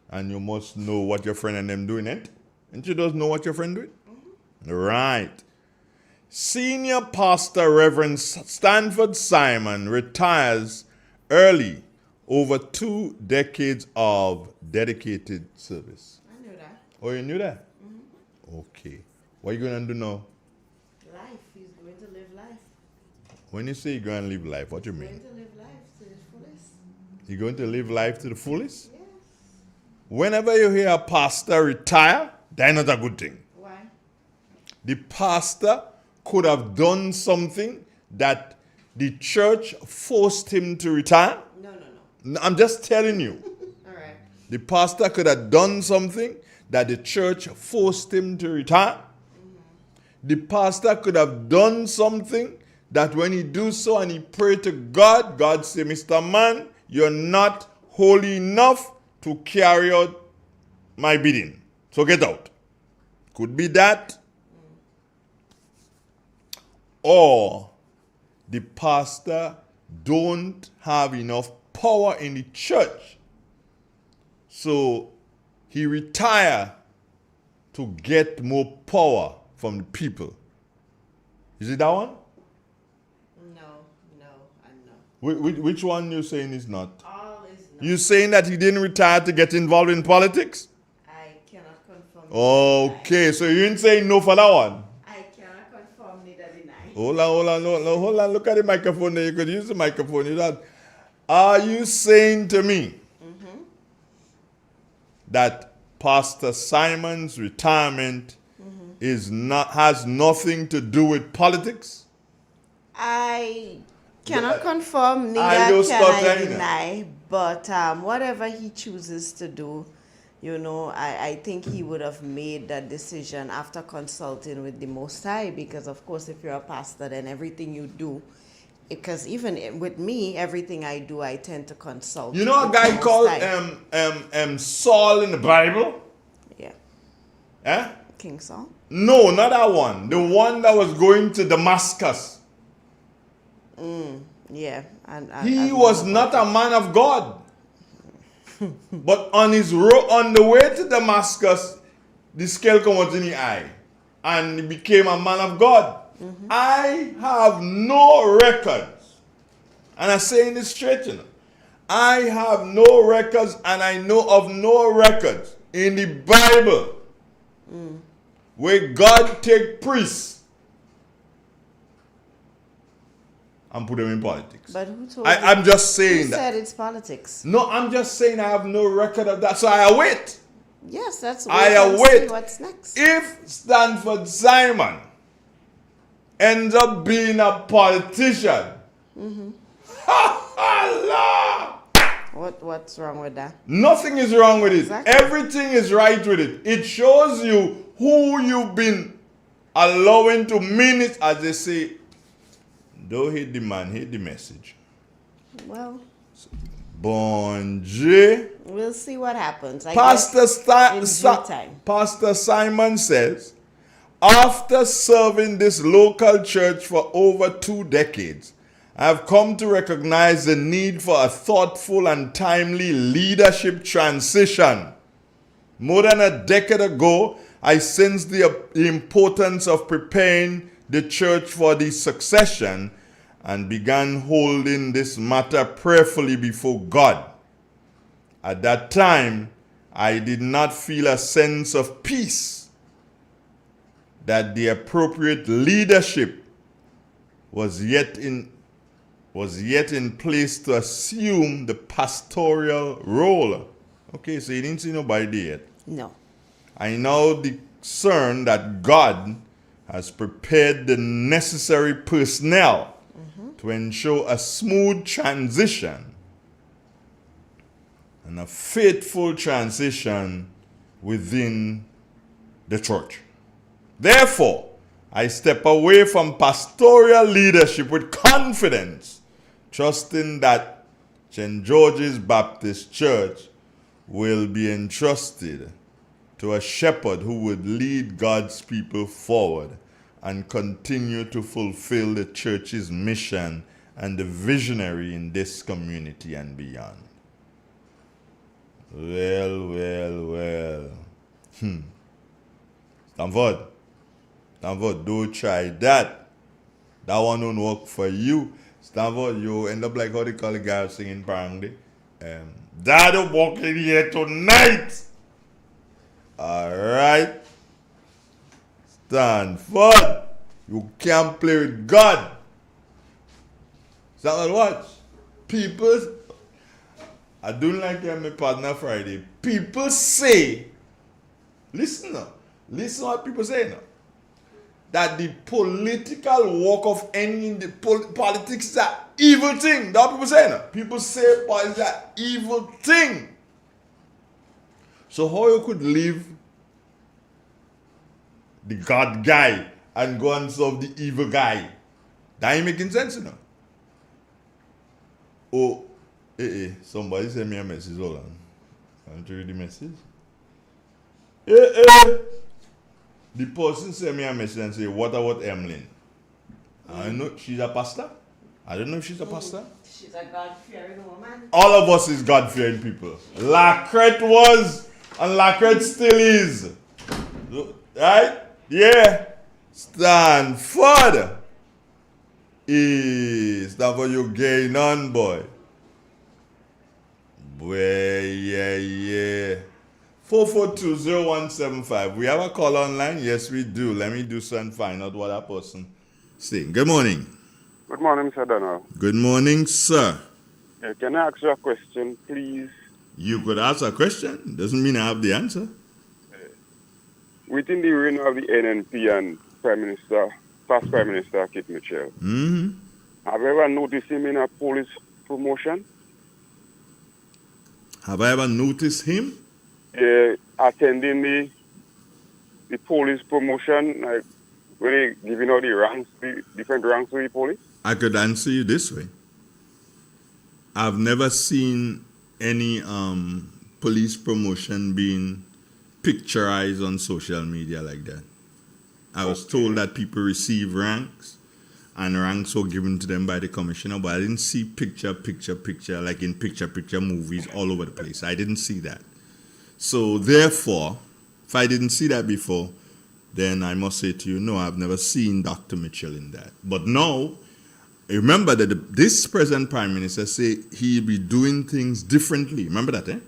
And you must know what your friend and them doing, it. And you just know what your friend doing? Right. Senior Pastor Reverend Stanford Simon retires early over 2 decades of dedicated service. I knew that. Oh, you knew that? Okay. What are you going to do now? Life. He's going to live life. When you say you're going to live life, what do you He's mean? going to live life to the fullest. You're going to live life to the fullest? Yes. Whenever you hear a pastor retire, that's not a good thing. Why? The pastor could have done something that the church forced him to retire. No. I'm just telling you. All right. The pastor could have done something that the church forced him to retire. The pastor could have done something that when he do so and he pray to God, God say, Mr. Man, you're not holy enough to carry out my bidding. So get out. Could be that. Or the pastor don't have enough power in the church. So he retire to get more power from the people. Is it that one? No, and no. Which one you saying is not? All is no. You saying that he didn't retire to get involved in politics? I cannot confirm. Okay, so you ain't saying no for that one? I cannot confirm neither deny. Hold on. Look at the microphone there. You could use the microphone. Are you saying to me that Pastor Simon's retirement has nothing to do with politics? I cannot confirm, I neither just can thought I that, deny. But whatever he chooses to do, I think he would have made that decision after consulting with the Most High, because of course if you're a pastor, then everything you do, because even with me, everything I do, I tend to consult. You know a with the guy Most called High. Saul in the Bible? Yeah. Eh? King Saul? No, not that one. The one that was going to Damascus. Yeah. He was not a man of God. But on his road, on the way to Damascus, the scale came out in the eye. And he became a man of God. I have no records. And I'm saying this straight, I have no records, and I know of no records in the Bible where God take priests and put them in politics. But who told I'm just saying who that. said it's politics? No, I'm just saying I have no record of that. So I await. Yes, that's wait I and await. see what's next. If Stanford Simon ends up being a politician, What's wrong with that? nothing is wrong with it. Exactly. Everything is right with it. It shows you who you've been allowing to minute, as they say. Don't hate the man, hate the message. Well, Bon Dieu. we'll see what happens. I Pastor, guess in due time. Pastor Simon says, after serving this local church for over 2 decades, I have come to recognize the need for a thoughtful and timely leadership transition. More than a decade ago, I sensed the importance of preparing the church for the succession and began holding this matter prayerfully before God. At that time, I did not feel a sense of peace that the appropriate leadership was yet in place to assume the pastoral role. Okay, so you didn't see nobody there yet. No. I now discern that God has prepared the necessary personnel to ensure a smooth transition and a faithful transition within the church. Therefore, I step away from pastoral leadership with confidence, trusting that St. George's Baptist Church will be entrusted to a shepherd who would lead God's people forward and continue to fulfill the church's mission and the visionary in this community and beyond. Well. Stanford, don't try that. That one don't work for you. Stanford, you end up like how they call the guy singing Parangde. Dad'll walk in here tonight. Alright. Stanford, you can't play with God. Stanford, watch. People, I don't like my partner Friday. People say, listen what people say now. That the political work of any in the politics is an evil thing. That's what people say now. People say politics is an evil thing. So how you could leave the God guy and go and serve the evil guy? That ain't making sense, you know. Oh, somebody sent me a message. Hold on. Can't you read the message? The person sent me a message and say, what about Emlyn? I know she's a pastor. I don't know if she's a pastor. She's a God-fearing woman. All of us is God-fearing people. Lacrette was and Lacrette still is. Right? Yeah. Stanford. Stanford, you gain on, boy. Boy, yeah. 4420175. We have a call online? Yes, we do. Let me do some find out what that person saying. Good morning. Good morning, Mr. Donald. Good morning, sir. Can I ask you a question, please? You could ask a question. Doesn't mean I have the answer. Within the reign of the NNP and past Prime Minister Kit Mitchell, have you ever noticed him in a police promotion? Have I ever noticed him? attending the police promotion, like when they giving out the ranks, the different ranks to the police? I could answer you this way. I've never seen any police promotion being picturized on social media like that. I was told that people receive ranks and ranks were given to them by the commissioner, but I didn't see picture like in picture movies all over the place. I didn't see that. So therefore, if I didn't see that before, then I must say to you, no, I've never seen Dr. Mitchell in that. But now, remember that this present Prime Minister say he'll be doing things differently. Remember that, eh?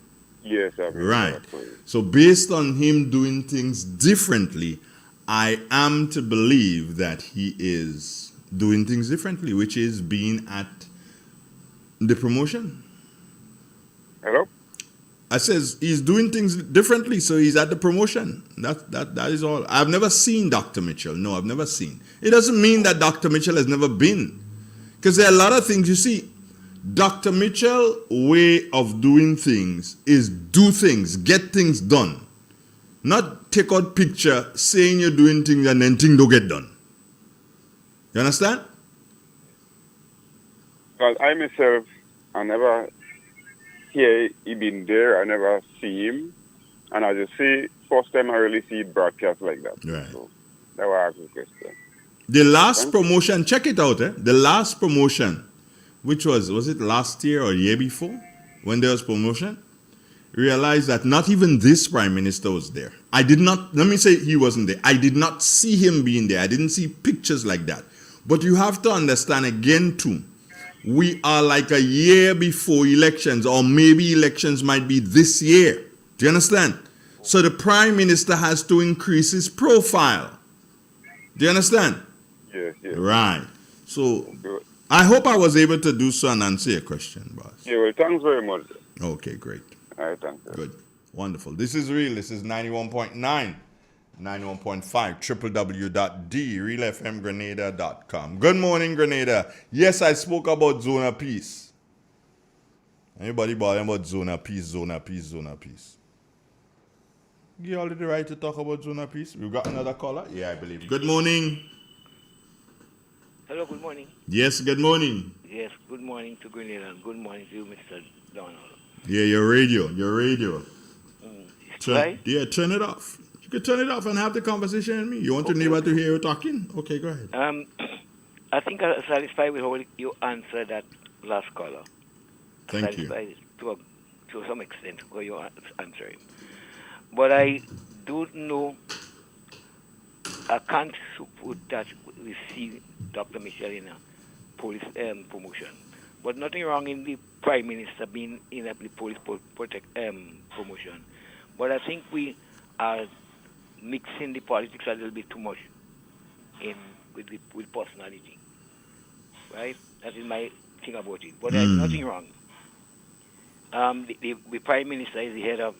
Yes, I've heard Right. that. So based on him doing things differently, I am to believe that he is doing things differently, which is being at the promotion. Hello? I says he's doing things differently, so he's at the promotion. That is all. I've never seen Dr. Mitchell. No, I've never seen. It doesn't mean that Dr. Mitchell has never been. Because there are a lot of things, you see, Dr. Mitchell's way of doing things is do things, get things done. Not take out picture saying you're doing things and then things don't get done. You understand? Well, I myself, I never hear he been there. I never see him. And as you see, first time I really see it broadcast like that. Right. So that's why I asked the question. The last promotion, check it out, eh? The last promotion, which was it last year or year before, when there was promotion? Realized that not even this Prime Minister was there. I did not, let me say he wasn't there. I did not see him being there. I didn't see pictures like that. But you have to understand again too, we are like a year before elections, or maybe elections might be this year. Do you understand? So the Prime Minister has to increase his profile. Do you understand? Yes, yes. Right. So I hope I was able to do so and answer your question, boss. Yeah, well, thanks very much. Okay, great. All right, thanks. Good. Wonderful. This is real. This is 91.9, 91.5, www.realfmgrenada.com. Good morning, Grenada. Yes, I spoke about zone of peace. Anybody bothering about zone of peace, zone of peace, zone of peace? You all the right to talk about zone of peace? We've got another caller? Yeah, I believe. Good morning. Hello, good morning. Yes, good morning. Yes, good morning to Grenada and good morning to you, Mr. Donald. Yeah, your radio. Right? Yeah, turn it off. You can turn it off and have the conversation with me. You want your neighbor to hear you talking? Okay, go ahead. I think I'm satisfied with how you answered that last caller. Thank you. Satisfied to some extent how you answer him. But I do know, I can't support that we see Dr. Michel in a police promotion. But nothing wrong in the Prime Minister being in a police promotion. But I think we are mixing the politics a little bit too much with personality. Right? That is my thing about it. But there's nothing wrong. The Prime Minister is the head of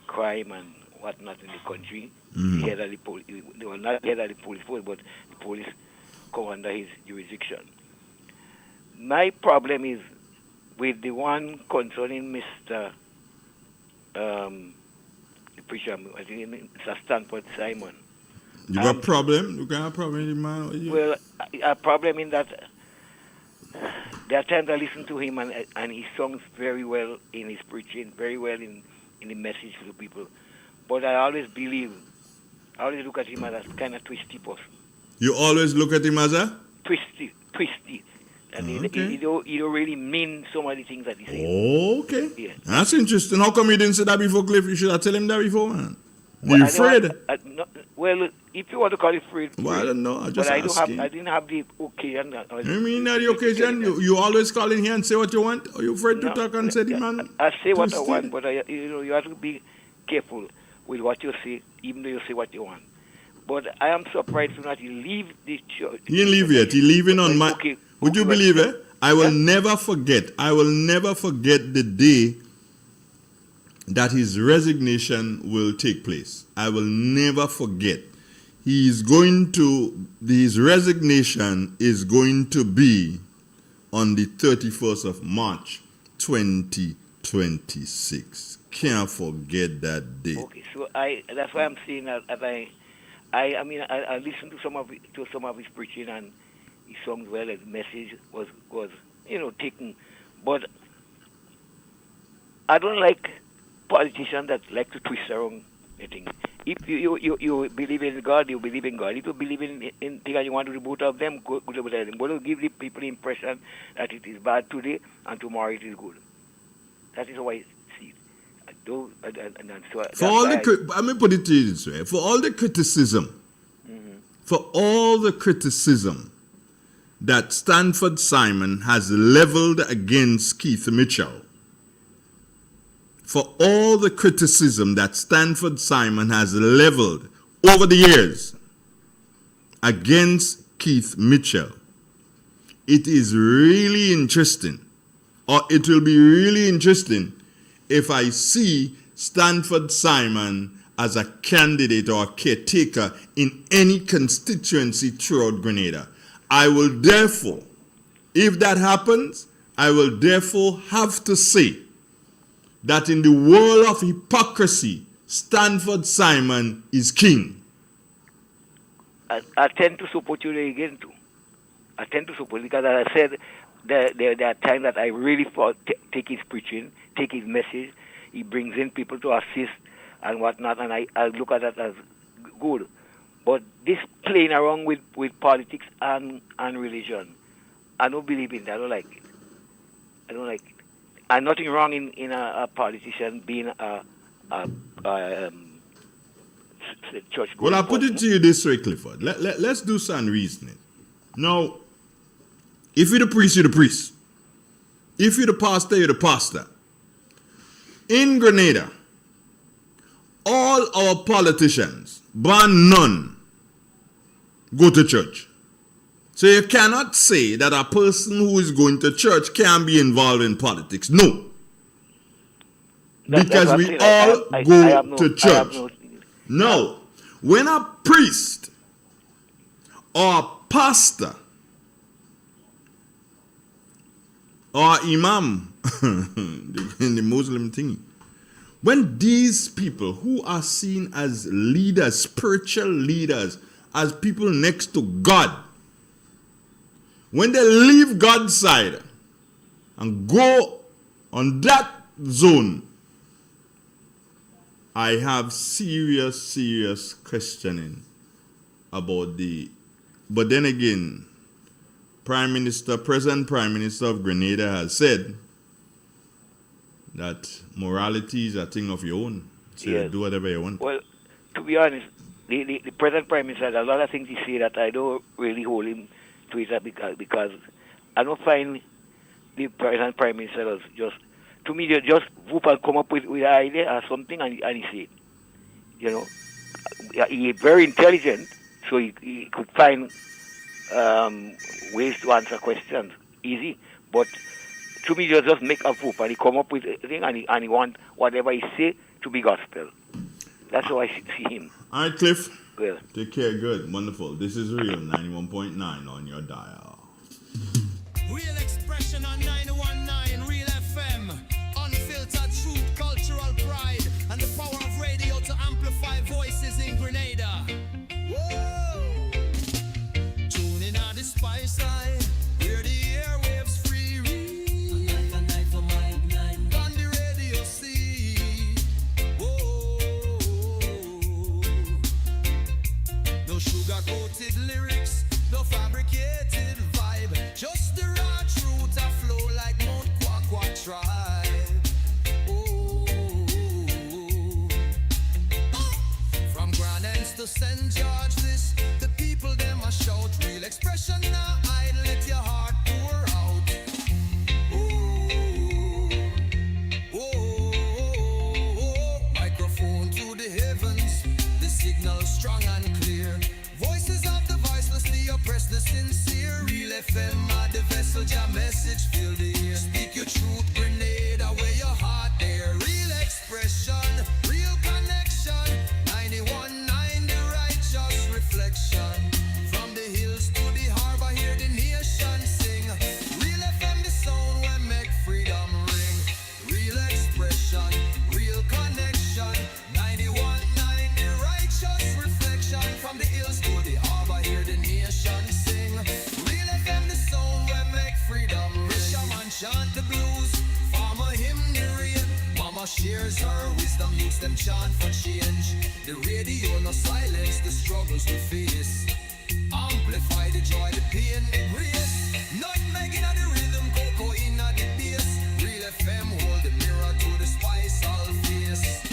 crime and whatnot in the country. The head of the police, well, not the head of the police force, but the police come under his jurisdiction. My problem is with the one concerning Mr. The preacher, I think it's Stanford Simon. You got a problem? You got a problem, man? Well, a problem in that there are times I listen to him and he songs very well in his preaching, very well in the message to the people. But I always look at him as a kind of twisty person. You always look at him as a? Twisty. And he don't really mean some of the things that he says. Okay. Yeah. That's interesting. How come you didn't say that before, Cliff? You should have told him that before, man. You afraid? Well, if you want to call it afraid. Well, I don't know. I just asking. I didn't have the occasion. You mean that the occasion? You always call in here and say what you want? Are you afraid to talk and say the man? I say what I want, but you have to be careful with what you say, even though you say what you want. But I am surprised that he leave the church. He didn't leave yet. He leaving on my... Okay. Would you believe it? I will never forget. I will never forget the day that his resignation will take place. I will never forget. His resignation is going to be on the 31st of March, 2020. 26. Can't forget that date. Okay, so that's why I'm saying that I listened to some of his preaching, and he sung well. His message was taken, but I don't like politicians that like to twist around the thing. If you believe in God, you believe in God. If you believe in things and you want to do both of them, go with them. But don't give the people the impression that it is bad today and tomorrow it is good. That is how I see it. Let me put it to you this way: for all the criticism, that Stanford Simon has leveled against Keith Mitchell, for all the criticism that Stanford Simon has leveled over the years against Keith Mitchell, it is really interesting, or it will be really interesting if I see Stanford Simon as a candidate or a caretaker in any constituency throughout Grenada. I will therefore, if that happens, I will therefore have to say that in the world of hypocrisy, Stanford Simon is king. I tend to support you again too. I tend to support, because as I said, there are times that I really take his preaching, take his message. He brings in people to assist and whatnot, and I look at that as good. But this playing around with politics and religion, I don't believe in that. I don't like it. And nothing wrong in a politician being a church. Well, I'll put it to you this way, Clifford. Let's do some reasoning. Now, if you're the priest, you're the priest. If you're the pastor, you're the pastor. In Grenada, all our politicians, bar none, go to church. So you cannot say that a person who is going to church can be involved in politics. No. Because we all go to church. No. When a priest or a pastor or imam in the Muslim thingy, when these people who are seen as leaders, spiritual leaders, as people next to God, when they leave God's side and go on that zone, I have serious questioning about but then again, present Prime Minister of Grenada has said that morality is a thing of your own. So you do whatever you want. Well, to be honest, the present Prime Minister, a lot of things he say that I don't really hold him to it, because I don't find the present Prime Minister just, to me, they just whoop and come up with an idea or something and he say it. He is very intelligent, so he could find ways to answer questions easy, but to me, just make a whoop and he come up with a thing and he want whatever he say to be gospel. That's how I see him. All right, Cliff. Well, take care. Good. Wonderful. This is Real 91.9 on your dial. Real expression on 919 Real FM. Unfiltered truth, cultural pride, and the power of radio to amplify voices in Grenada. Whoa! Tune in on the spice side, where the airwaves free read. A night for my night. On the radio see. Whoa! No sugar-coated lyrics, no fabricated vibe, just the raw truth a flow like Mount Quack tribe. Oh. From Grand Ends to St. George, the people them a shout. Real expression now hide, let your heart pour out. Microphone to the heavens, the signal strong and clear. Voices of the voiceless, the oppressed, the sincere. Real FM, the vessel, your message fill the air. Speak your truth, Grenada. shares her wisdom, youths them chant for change. The radio no silence the struggles we face. Amplify the joy, the pain, the grace. Not making of the rhythm, cocoa in the bass. Real FM hold the mirror to the spice all face.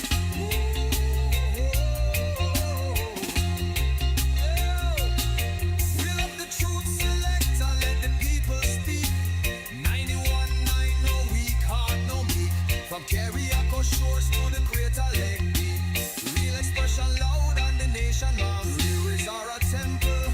We love the truth selector, let the people speak. 91.9, no weak heart, no meek. From Carriacou shores to the Greater Lake Deep. Real expression loud on the nation long. Lyrics are a temple,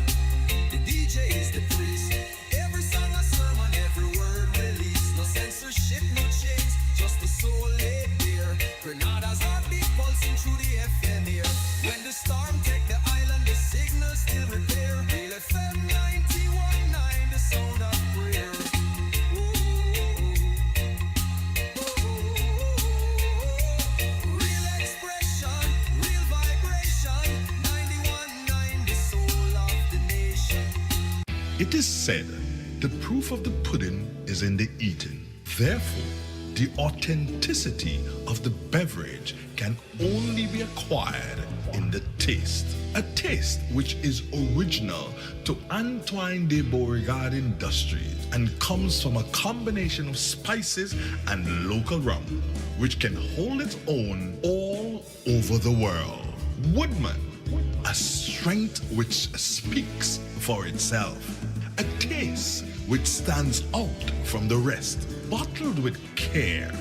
the DJ is the priest. Every song a sermon, every word released. No censorship, no chains, just the soul laid bare. Grenada's heartbeat pulsing through the FM here. When the storm take the island, the signal still repair. Real FM 91.9, the sound of prayer. Real expression, real vibration. 91.9, the soul of the nation. It is said, the proof of the pudding is in the eating. Therefore, the authenticity of the beverage can only be acquired in the taste. A taste which is original to Antoine de Beauregard Industries and comes from a combination of spices and local rum, which can hold its own all over the world. Woodman, a strength which speaks for itself. A taste which stands out from the rest, bottled with care,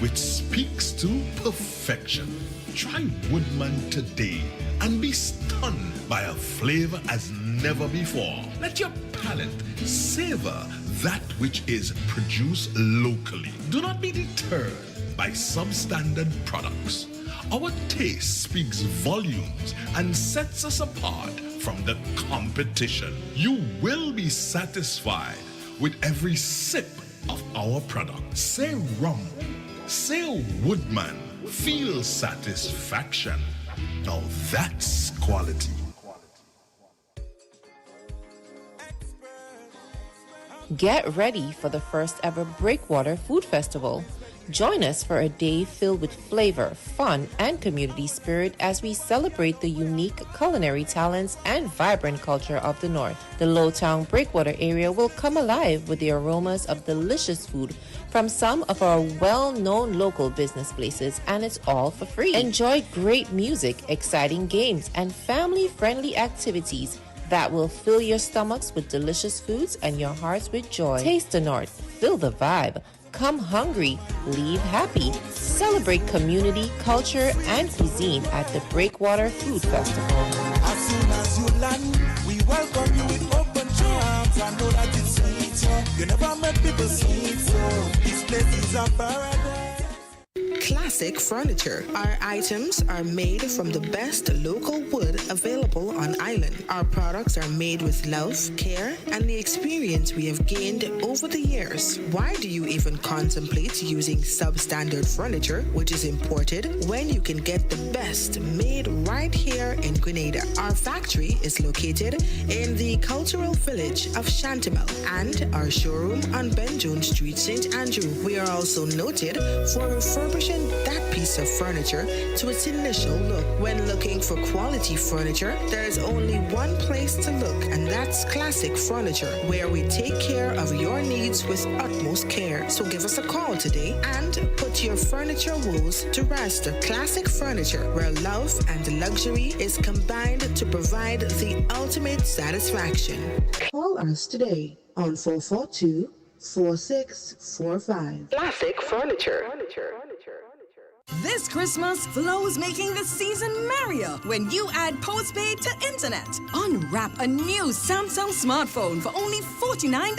which speaks to perfection. Try Woodman today and be stunned by a flavor as never before. Let your palate savor that which is produced locally. Do not be deterred by substandard products. Our taste speaks volumes and sets us apart from the competition. You will be satisfied with every sip of our product. Say rum, say Woodman, feel satisfaction. Now that's quality. Get ready for the first ever Breakwater Food Festival. Join us for a day filled with flavor, fun, and community spirit as we celebrate the unique culinary talents and vibrant culture of the North. The Lowtown Breakwater area will come alive with the aromas of delicious food from some of our well-known local business places, and it's all for free. Enjoy great music, exciting games, and family-friendly activities that will fill your stomachs with delicious foods and your hearts with joy. Taste the North, feel the vibe. Come hungry, leave happy. Celebrate community, culture, and cuisine at the Breakwater Food Festival. As soon as you land, we welcome you with open arms. I know that it's sweet, you never met people sweet, so this place is a paradise. Classic Furniture. Our items are made from the best local wood available on island. Our products are made with love, care, and the experience we have gained over the years. Why do you even contemplate using substandard furniture, which is imported, when you can get the best made right here in Grenada? Our factory is located in the cultural village of Chantimel and our showroom on Ben Jones Street, St. Andrew. We are also noted for refurbishing that piece of furniture to its initial look. When looking for quality furniture, there is only one place to look, and that's Classic Furniture, where we take care of your needs with utmost care. So give us a call today and put your furniture woes to rest. Classic Furniture, where love and luxury is combined to provide the ultimate satisfaction. Call us today on 442-4645. Classic Furniture. This Christmas, Flo's making the season merrier when you add postpaid to internet. Unwrap a new Samsung smartphone for only $49.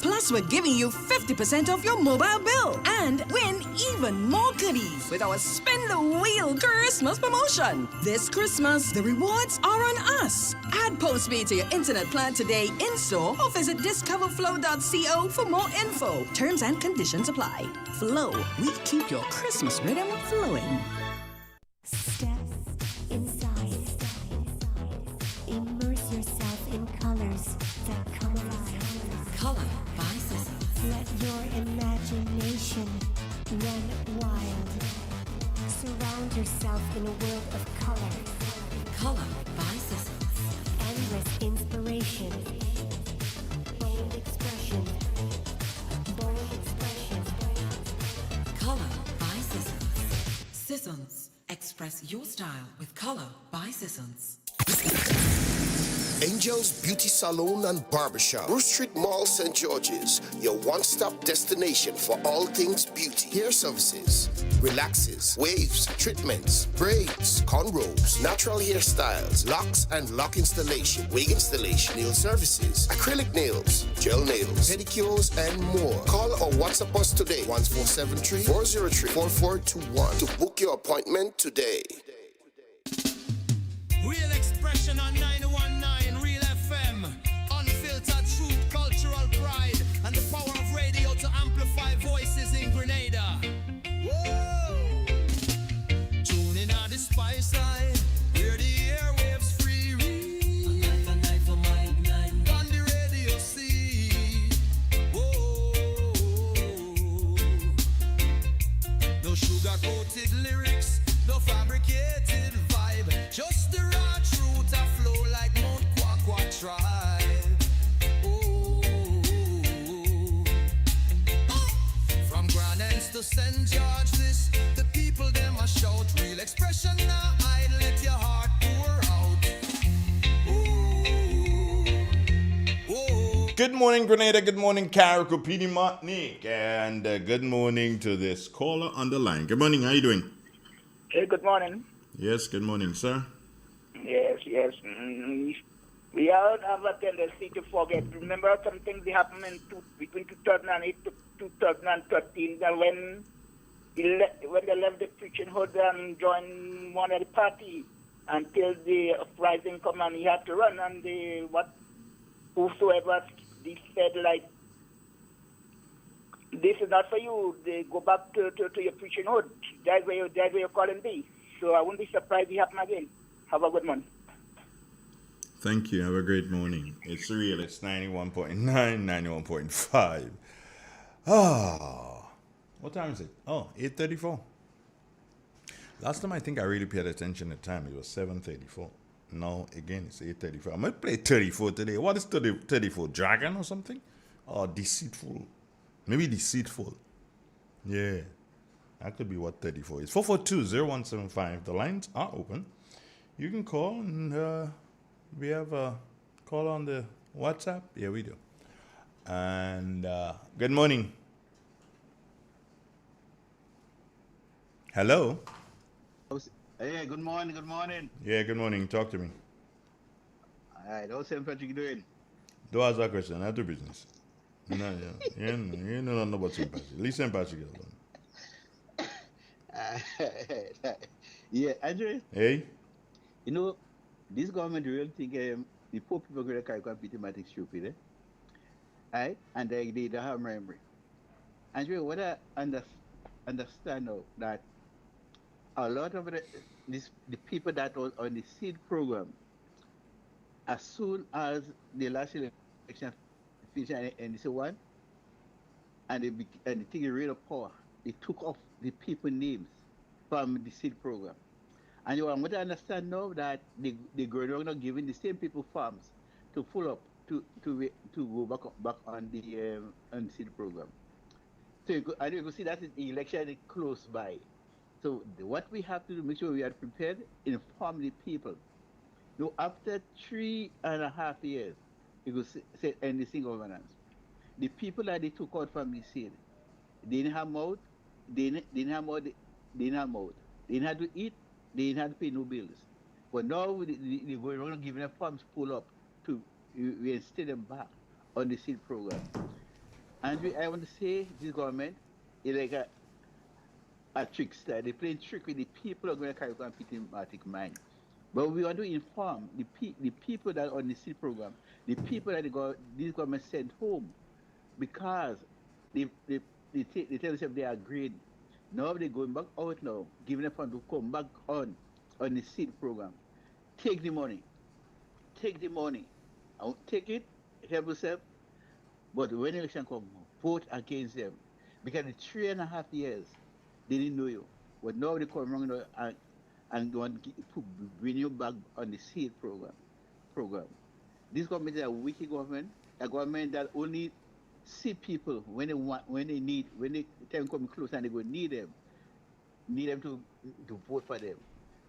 Plus, we're giving you 50% off your mobile bill. And win even more goodies with our Spin the Wheel Christmas promotion. This Christmas, the rewards are on us. Add postpaid to your internet plan today in-store or visit discoverflow.co for more info. Terms and conditions apply. Flow, we keep your Christmas rhythm flowing. Step inside. Immerse yourself in colors that come alive. Color by Cecil. Let your imagination run wild. Surround yourself in a world of color. Color by Sissons. Endless inspiration. Bold expression. Bold expression. Color by Sissons. Sissons. Express your style with Color by Sissons. Angel's Beauty Salon and Barbershop, Bruce Street Mall, St. George's, your one-stop destination for all things beauty. Hair services, relaxes, waves, treatments, braids, cornrows, natural hairstyles, locks and lock installation, wig installation, nail services, acrylic nails, gel nails, pedicures, and more. Call or WhatsApp us today, 1473-403-4421 to book your appointment today. Real expression on 919 Real FM. Unfiltered truth, cultural pride, and the power of radio to amplify voices in Grenada. Whoa! Tune in on the spice side, hear the airwaves free. A night for my night. On the radio see. Whoa! No sugar-coated lyrics, no fabricated vibe, just the raw truth a flow like Mount Kwakwa tribe. Oh. From Grand Ends to St. George's, the people them a shout. Real expression now hide, let your heart pour out. Ooh. Good morning, Grenada. Good morning, Carrico, Petey Martinique. And good morning to this caller on the line. Good morning. How you doing? Hey, good morning. Yes, good morning, sir. Yes. We all have a tendency to forget. Remember some things that happened between 2008 to 2013, that when they left the preaching hood and joined one of the party until the uprising come and he had to run, and whosoever they said like, this is not for you, they go back to your preaching hood. That's where you're calling be. So I wouldn't be surprised if it happen again. Have a good one. Thank you. Have a great morning. It's real. It's 91.9, 91.5. What time is it? 8:34. Last time I think I really paid attention to time, it was 7:34. Now, again, it's 8:34. I might play 34 today. What is 34? Dragon or something? Or deceitful? Maybe deceitful. Yeah. That could be what 34 is. 442-0175. The lines are open. You can call, and we have a call on the WhatsApp. Yeah, we do. And good morning. Hello. Hey, good morning. Yeah, good morning. Talk to me. All right, how's St. Patrick doing? Don't ask that question. I do business. No, yeah. You know nothing about St. Patrick. Leave St. Patrick alone. Yeah, Andre. Hey. You know, this government really think the poor people going to carry mathematics stupid, eh? Right? And they don't have memory. Andre, what I understand now that a lot of the people that was on the seed program, as soon as the last election finished and this one, and the thing is real power, they took off the people names from the seed program. And you want to understand now that the government are giving the same people farms to follow up to go back on the seed program. So you can see that the election is close by. So what we have to do, make sure we are prepared, inform the people. Now, after 3.5 years, you go say anything governance. The people that they took out from the seed, they didn't have mouth, they didn't have mouth, they didn't have mouth. They didn't have to eat, they didn't have to pay no bills. But now they go around giving them farms pull up to reinstate them back on the seed program. And I want to say this government is like a trickster. They play trick with the people who are going to carry on mathematic mind. But we want to inform the people that are on the seed program, the people that this government sent home, because they tell themselves they are agreed. Now they're going back out now, giving them fund to come back on the seed program. Take the money. I won't take it, help yourself. But when election come, vote against them. Because in 3.5 years, they didn't know you. But now they come around and want to bring you back on the seed program. This government is a wicked government, a government that only see people when they need, when they time come close and they go need them to vote for them.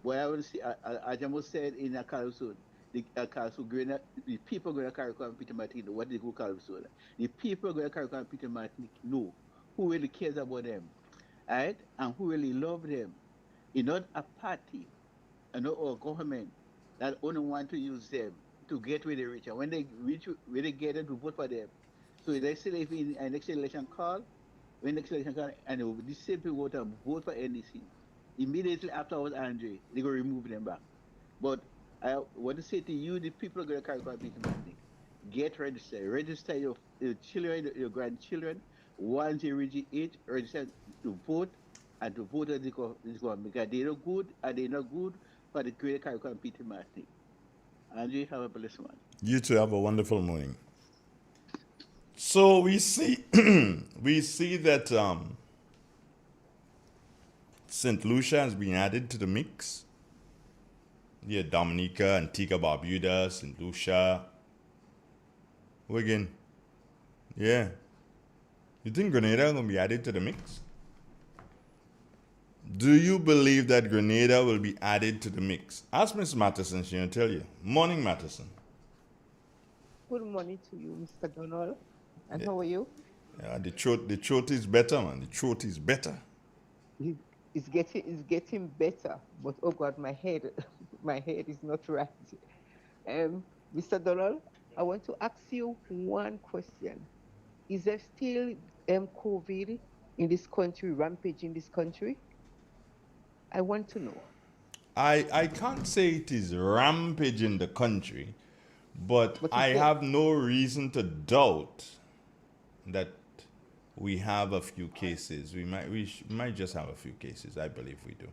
But I will see, as I almost said in a Carlson, the Carlson the people going to carry on Peter Martin, what they go Carlson. The people going to carry on Peter Martin know who really cares about them, right? And who really love them. It's not a party, or government that only want to use them to get where they reach. And when they reach where they get them to vote for them. So let's say if in an next election call, when next election call, and the same people vote for NDC. Immediately afterwards, Andre, they go remove them back. But I want to say to you, the people are going to carry on Peter Martin. Get registered. Register your children, your grandchildren. Once you reach the age, register to vote and to vote as this government. Because they're not good and they're not good for the greater Carriacou and Peter Martin. And you have a blessed one. You two have a wonderful morning. So we see we see that St. Lucia has been added to the mix. Yeah, Dominica, Antigua, Barbuda, St. Lucia. Who again? Yeah. You think Grenada going to be added to the mix? Do you believe that Grenada will be added to the mix? Ask Miss Matheson, she'll tell you. Morning, Matheson. Good morning to you, Mr. Donald. And how are you? Yeah, the throat is better, man. The throat is better. It's getting better, but oh God, my head is not right. Mr. Donald, I want to ask you one question. Is there still COVID in this country, rampage in this country? I want to know. I can't say it is rampage in the country, but I have no reason to doubt that we have a few cases. We might just have a few cases. I believe we do.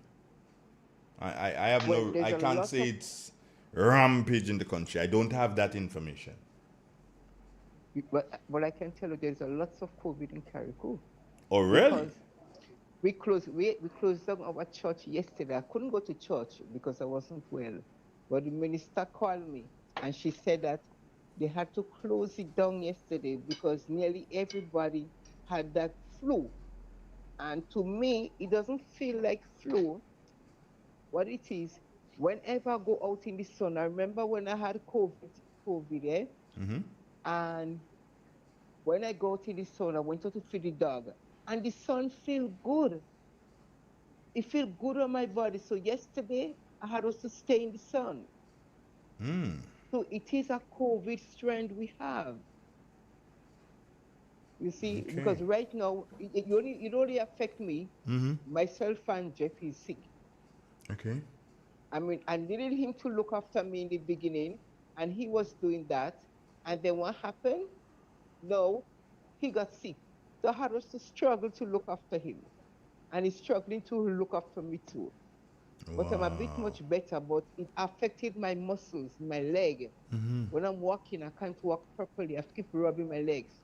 I can't say it's rampage in the country. I don't have that information. But I can tell you there's a lots of COVID in Carriacou. Oh, really? We closed down our church yesterday. I couldn't go to church because I wasn't well. But the minister called me and she said that they had to close it down yesterday because nearly everybody had that flu. And to me, it doesn't feel like flu. What it is, whenever I go out in the sun, I remember when I had COVID, eh? Mm-hmm. And when I go out in the sun, I went out to feed the dog. And the sun feels good. It feels good on my body. So yesterday, I had to stay in the sun. So it is a COVID strand we have. You see, Okay. because right now, it only affect me. Mm-hmm. Myself and Jeff is sick. Okay. I mean, I needed him to look after me in the beginning, and he was doing that. And then what happened? No, he got sick. So I had to struggle to look after him. And he's struggling to look after me too. But I'm a bit much better, but it affected my muscles, my leg. Mm-hmm. When I'm walking, I can't walk properly. I keep rubbing my legs.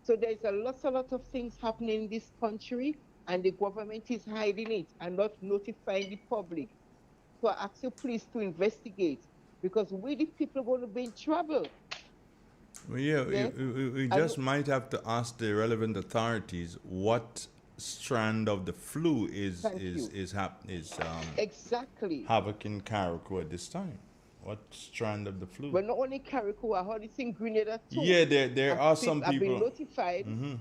So there's a lot of things happening in this country, and the government is hiding it and not notifying the public. So I ask you please to investigate, because we the people are going to be in trouble. Well, yeah, we just might have to ask the relevant authorities what strand of the flu is exactly havoc in Carriacou at this time. What strand of the flu? Well, not only Carriacou, I heard it's in Grenada too. Yeah, there are some people. I've been notified. Mm-hmm.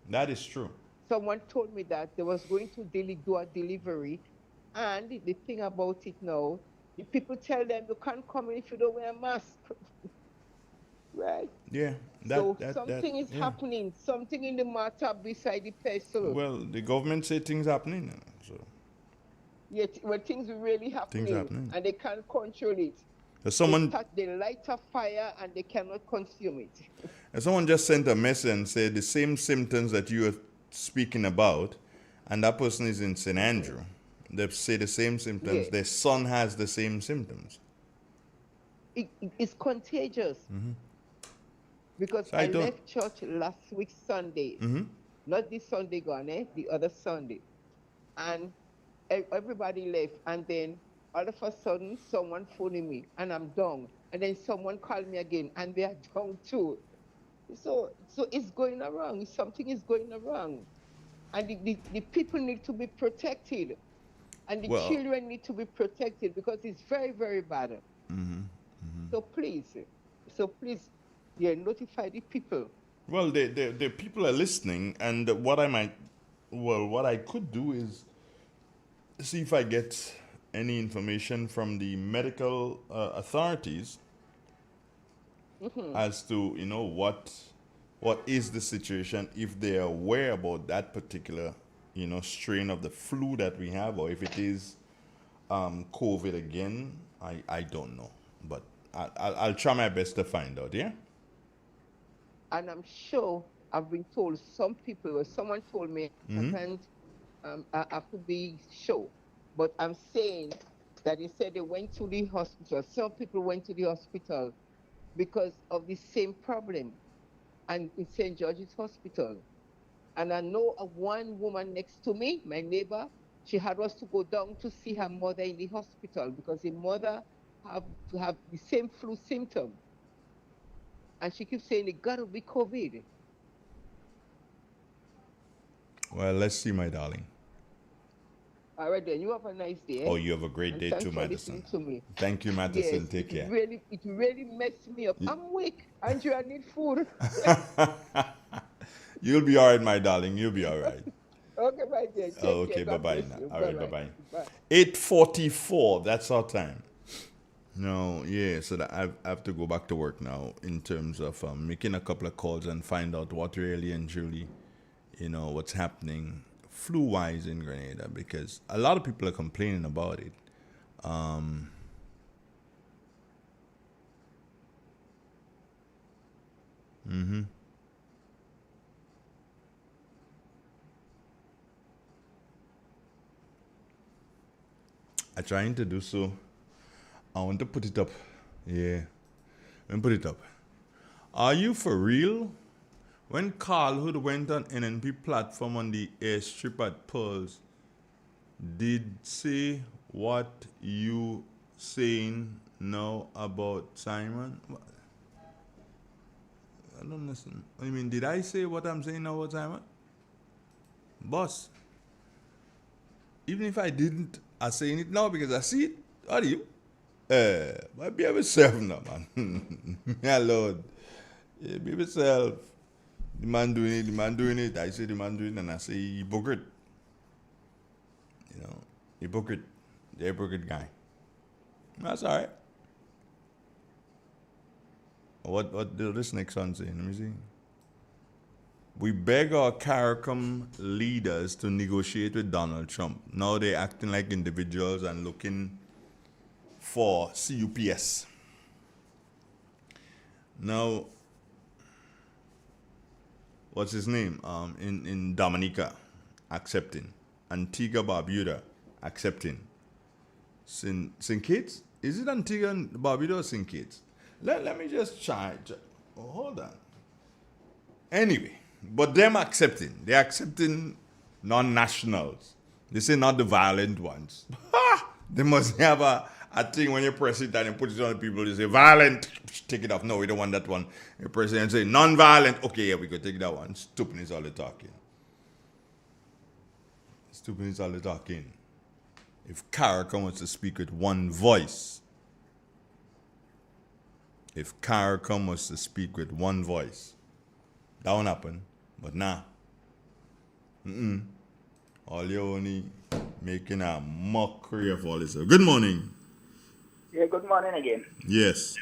That is true. Someone told me that they was going to do a delivery, and the thing about it now, the people tell them you can't come in if you don't wear a mask. Right? Yeah. Something is happening. Something in the matter beside the pestle. Well, the government say things happening. So. Yeah, when things are really happening, and they can't control it. They light a fire and they cannot consume it. And someone just sent a message and said the same symptoms that you are speaking about, and that person is in St. Andrew. They say the same symptoms. Yeah. Their son has the same symptoms. It's contagious. Mm-hmm. Because I left church last week Sunday. Mm-hmm. Not this Sunday gone, the other Sunday. And everybody left, and then all of a sudden someone phoning me and I'm down, and then someone called me again and they are down too. So it's going around. Something is going around, and the people need to be protected, and the Well, children need to be protected because it's very, very bad. mhm. So please, so please, yeah, notify the people. Well, the people are listening, and what I could do is see if I get any information from the medical authorities Hmm. as to what is the situation, if they are aware about that particular strain of the flu that we have, or if it is COVID again. I don't know, but I'll try my best to find out. Yeah. And I'm sure I've been told some people, or someone told me I Mm-hmm. can't, I have to be sure. But I'm saying that instead they went to the hospital. Some people went to the hospital because of the same problem, and in St. George's Hospital. And I know of one woman next to me, my neighbor, she had us to go down to see her mother in the hospital because the mother have to have the same flu symptom. And she keeps saying it gotta be COVID. Well, let's see, my darling. All right, then you have a nice day, Oh, you have a great and day too, thanks for Madison. listening to me. Thank you, Yes, Madison. Take care. it really messed me up. I'm weak, Andrew. I need food. You'll be all right, my darling. You'll be all right. Okay, my dear. Oh, Take care. okay, bye God bye bless now. you. All Bye right, bye bye. bye. Bye. 8:44. That's our time. No, yeah. So that I have to go back to work now in terms of making a couple of calls and find out what really and truly, what's happening flu-wise in Grenada, because a lot of people are complaining about it. Mm-hmm. I'm trying to do so. I want to put it up. Yeah. Let me put it up. Are you for real? When Carl Hood went on NNP platform on the airstrip at Pearls, did say what you saying now about Simon? I don't listen. I mean, did I say what I'm saying now about Simon? Boss, even if I didn't, I'm saying it now because I see it. How do you? Might be myself now, man. Yeah, Lord. Yeah, be myself. The man doing it, the man doing it. I say the man doing it, and I say hypocrite. Hypocrite. The hypocrite guy. That's all right. What did this next one say? Let me see. We beg our CARICOM leaders to negotiate with Donald Trump. Now they're acting like individuals and looking for CUPS. Now, what's his name? In Dominica, accepting. Antigua Barbuda, accepting. St. Kitts? Is it Antigua and Barbuda or St. Kitts? Let me just try. Oh, hold on. Anyway, but them accepting. They're accepting non-nationals. They say not the violent ones. They must have a thing when you press it and you put it on the people, you say violent, take it off. No, we don't want that one. You press it and say non-violent. Okay, yeah, we could take that one. Stupid is all the talking. Stupid is all the talking. If CARICOM wants to speak with one voice, if CARICOM was to speak with one voice, that won't happen. But now, all you only making a mockery of all this. Good morning. Yeah, good morning again. Yes.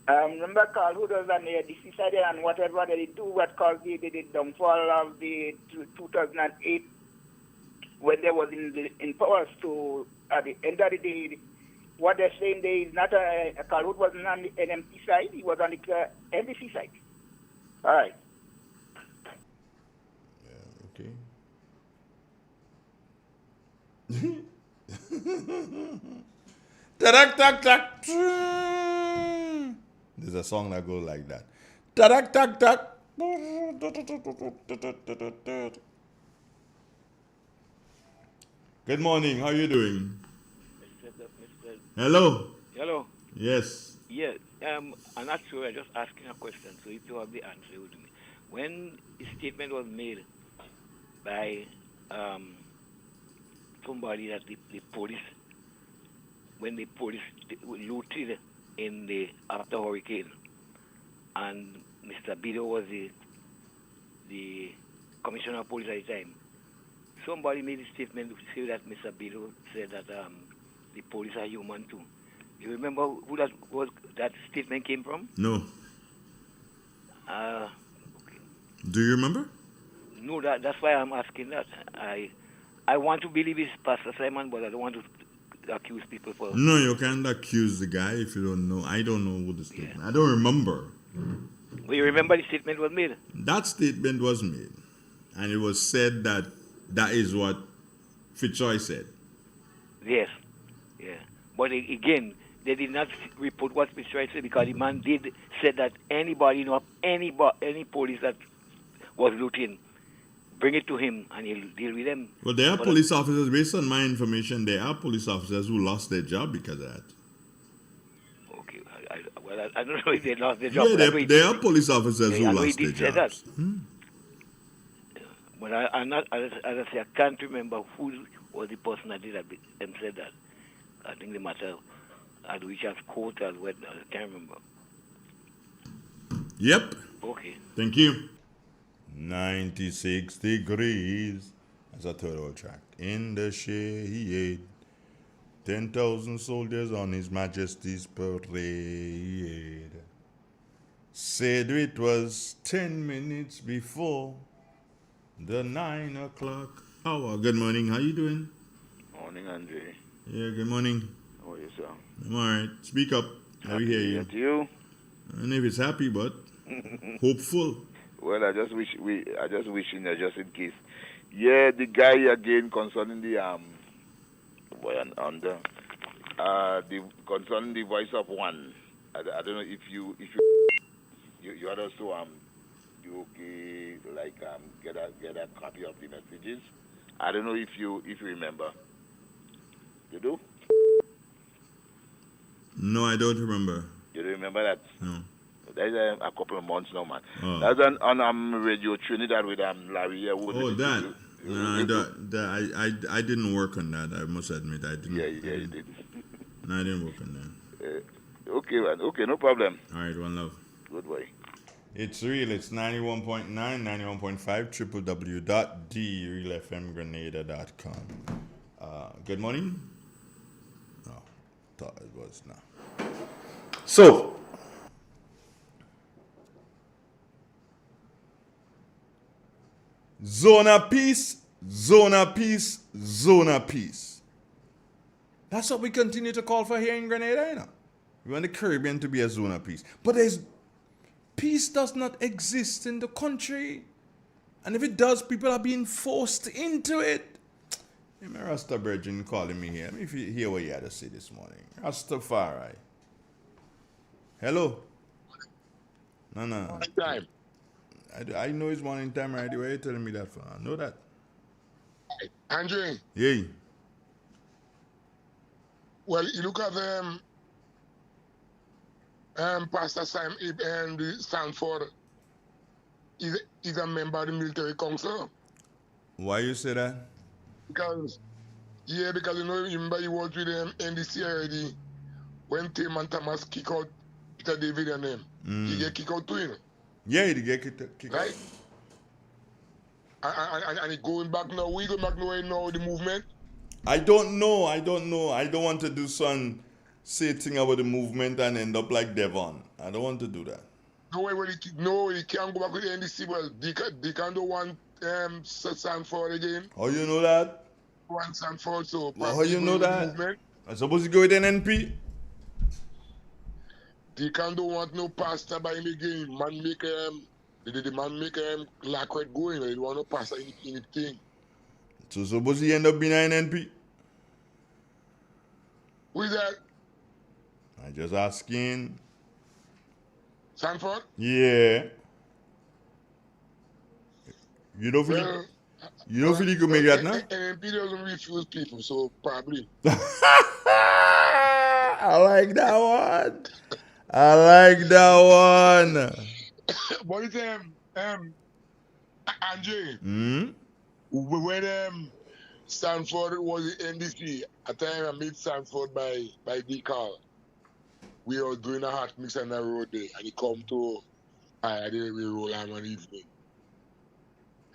Remember Carl who was on the suicide and whatever they do, what caused the downfall of the 2008 when they was in power. So at the end of the day, what they're saying there is not Carl Hood wasn't on the NMP side, he was on the NDC side. All right. Okay. Tadak tak tak. There's a song that goes like that. Tadak tak tak. Good morning. How you doing? Mr. Hello. Hello. Yes. Yeah. I'm not sure. I'm just asking a question. So if you have the answer, with me. When a statement was made by somebody that the police, when the police looted in the after hurricane, and Mr. Bido was the commissioner of police at the time. Somebody made a statement to say that Mr. Bido said that the police are human too. You remember who that statement came from? No. Uh, Do you remember? no, that's why I'm asking that. I want to believe it's Pastor Simon, but I don't want to accuse people for. No, you can't accuse the guy if you don't know. I don't know who the statement. I don't remember. But you remember the statement was made? That statement was made, and it was said that that is what Fitzroy said. Yes. Yeah. But again, they did not report what Fitzroy said because the man did say that anybody, any police that was looting, bring it to him and he'll deal with them. Well, there are police officers, based on my information, there are police officers who lost their job because of that. Okay. I don't know if they lost their job. Yeah, there are police officers who lost their jobs. But I'm not, as I say, I can't remember who was the person that did that and said that. I think the matter at which I've court as well. I can't remember. Yep. Okay. Thank you. 96 degrees. That's a third world track. In the shade. 10,000 soldiers on His Majesty's parade. Said it was 10 minutes before the 9 o'clock hour. Good morning. How you doing? Morning, Andre. Yeah, good morning. How are you, sir? I'm all right. Speak up. Let me hear you. To you? I don't know if it's happy, but hopeful. Well, I just wish just in case. Yeah, the guy again concerning the concerning the voice of one. I don't know if you had also you okay like get a copy of the messages. I don't know if you remember. You do? No, I don't remember. You don't remember that? No. That's a couple of months now, man. Oh. That's on Radio Trinidad with Larry Yearwood. Oh, that. No, I didn't work on that. I must admit, I didn't. Yeah, you did. No, I didn't work on that. Okay, man. Okay, no problem. All right, one love. Good boy. It's real. It's 91.9, 91.5, www.therealfmgrenada.com. Good morning. No, thought it was now. So, zone of peace, zone of peace, zone of peace. That's what we continue to call for here in Grenada, you know. We want the Caribbean to be a zone of peace. But peace does not exist in the country. And if it does, people are being forced into it. Hey, my Rasta Virgin calling me here. Let me hear what you had to say this morning. Rastafari. Hello? No. Time. I know it's morning time already. Why are you telling me that for? I know that. Andre. Yay. Well, you look at Pastor Simon and Stanford is a member of the military council. Why you say that? Because you remember he was with them NDC already when Tim and Thomas kick out Peter David and them. He get kicked out too, you know. Yeah, he get kicked out. Right? And he going back now. We going back now the movement. I don't know. I don't want to do some say thing about the movement and end up like Devon. I don't want to do that. He can't go back with the NDC. Well, they can't do one Sanford again. How you know that? One Sanford, so how you know that? I suppose you go with NNP. They can't do want no pastor by him again. Man make the man make Lacquette going. They want no pastor in anything. So suppose he end up being an NNP? Who is that? I just asking. Sanford? Yeah. You know, well, You don't feel you could make that now? NMP doesn't refuse people, so probably. I like that one. I like that one. But it's Andre, Hmm? when Stanford was in NDC, at the time I met Stanford by D-Carl. We were doing a hot mix on the road there, and he come to I didn't we roll on one evening.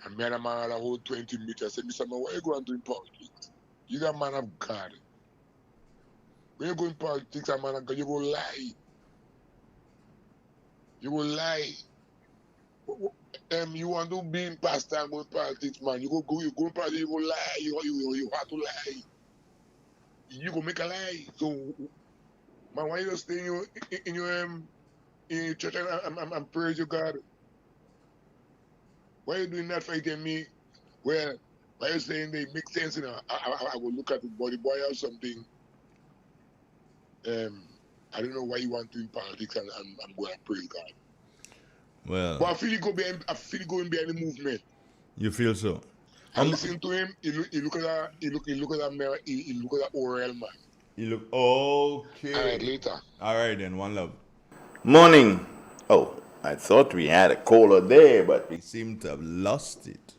And me and a man had a whole 20 minutes. I said, Mr. Man, why you going to do in politics? You're a man of God. When you go in politics, a man of God, you go lie. You will lie. You want to be in pastor and go in politics, man. You go in politics, you go lie. You have to lie. You go make a lie. So, man, why you stay in your church and praise your God? Why you doing that fighting me? Well, why you saying they make sense? I will look at the body boy or something. I don't know why you want to in politics and I'm going to praise God. Well, but I feel going behind the movement. You feel so? I listen to him. He look at that. He look at that mirror. He look at that oral man. You look okay. All right, later. All right then, one love. Morning. Oh, I thought we had a caller there, but we seem to have lost it.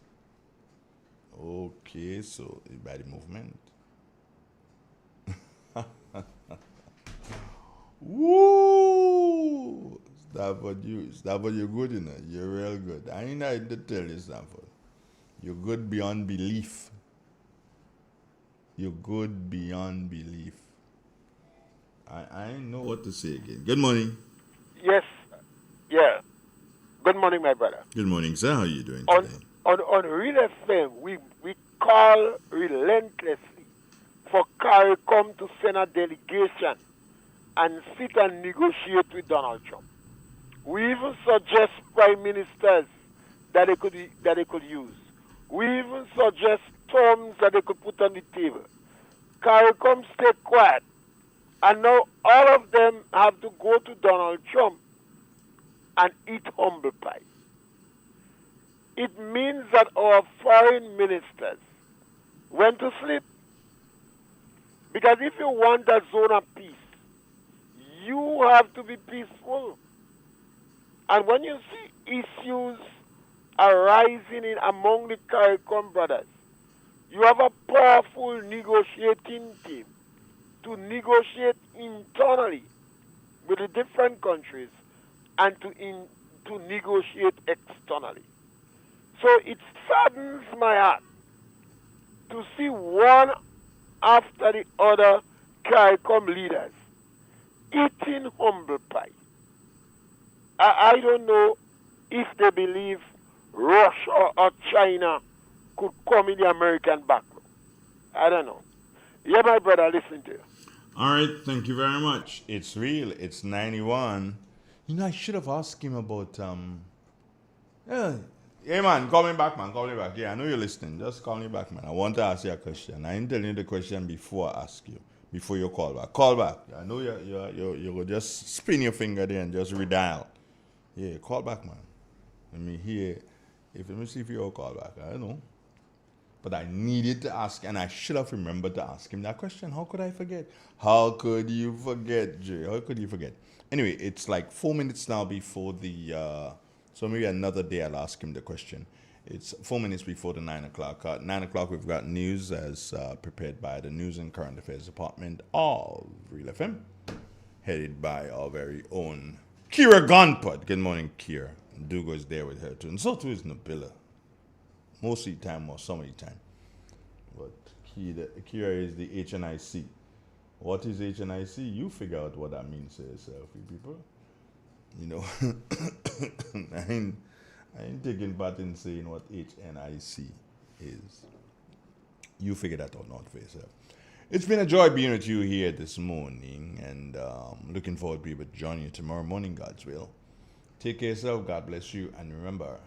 Okay, so by the movement. Woo! Stanford, you're good, you know. You're real good. I ain't had to tell you, Stanford. You're good beyond belief. You're good beyond belief. I know what to say again. Good morning. Yes. Yeah. Good morning, my brother. Good morning, sir. How are you doing today? On Real FM, we call relentlessly for CARICOM to send a delegation and sit and negotiate with Donald Trump. We even suggest prime ministers that they could use. We even suggest terms that they could put on the table. CARICOM stay quiet. And now all of them have to go to Donald Trump and eat humble pie. It means that our foreign ministers went to sleep. Because if you want a zone of peace, you have to be peaceful. And when you see issues arising among the CARICOM brothers, you have a powerful negotiating team to negotiate internally with the different countries and to negotiate externally. So it saddens my heart to see one after the other CARICOM leaders eating humble pie. I don't know if they believe Russia or China could come in the American back row. I don't know. Yeah, my brother, listen to you. All right, thank you very much. It's real. It's 91. You know, I should have asked him about Hey man, call me back, man. Call me back. Yeah, I know you're listening. Just call me back, man. I want to ask you a question. I ain't telling you the question before I ask you. Before you call back. Call back. I know you will just spin your finger there and just redial. Yeah, call back, man. Let me see if you'll call back. I don't know. But I needed to ask, and I should have remembered to ask him that question. How could I forget? How could you forget, Jay? How could you forget? Anyway, it's like 4 minutes now before the, so maybe another day I'll ask him the question. It's 4 minutes before the 9 o'clock. 9 o'clock we've got news as prepared by the News and Current Affairs Department of Real FM, headed by our very own Kira Gonput. Good morning, Kira. Dugo is there with her too, and so too is Nabila. Most of the time or some of the time. But Kira is the HNIC. What is HNIC? You figure out what that means to yourself, you people. You know, I ain't taking part in saying what HNIC is. You figure that out not for yourself. It's been a joy being with you here this morning, and looking forward to be able to join you tomorrow morning, God's will. Take care of yourself, God bless you, and remember,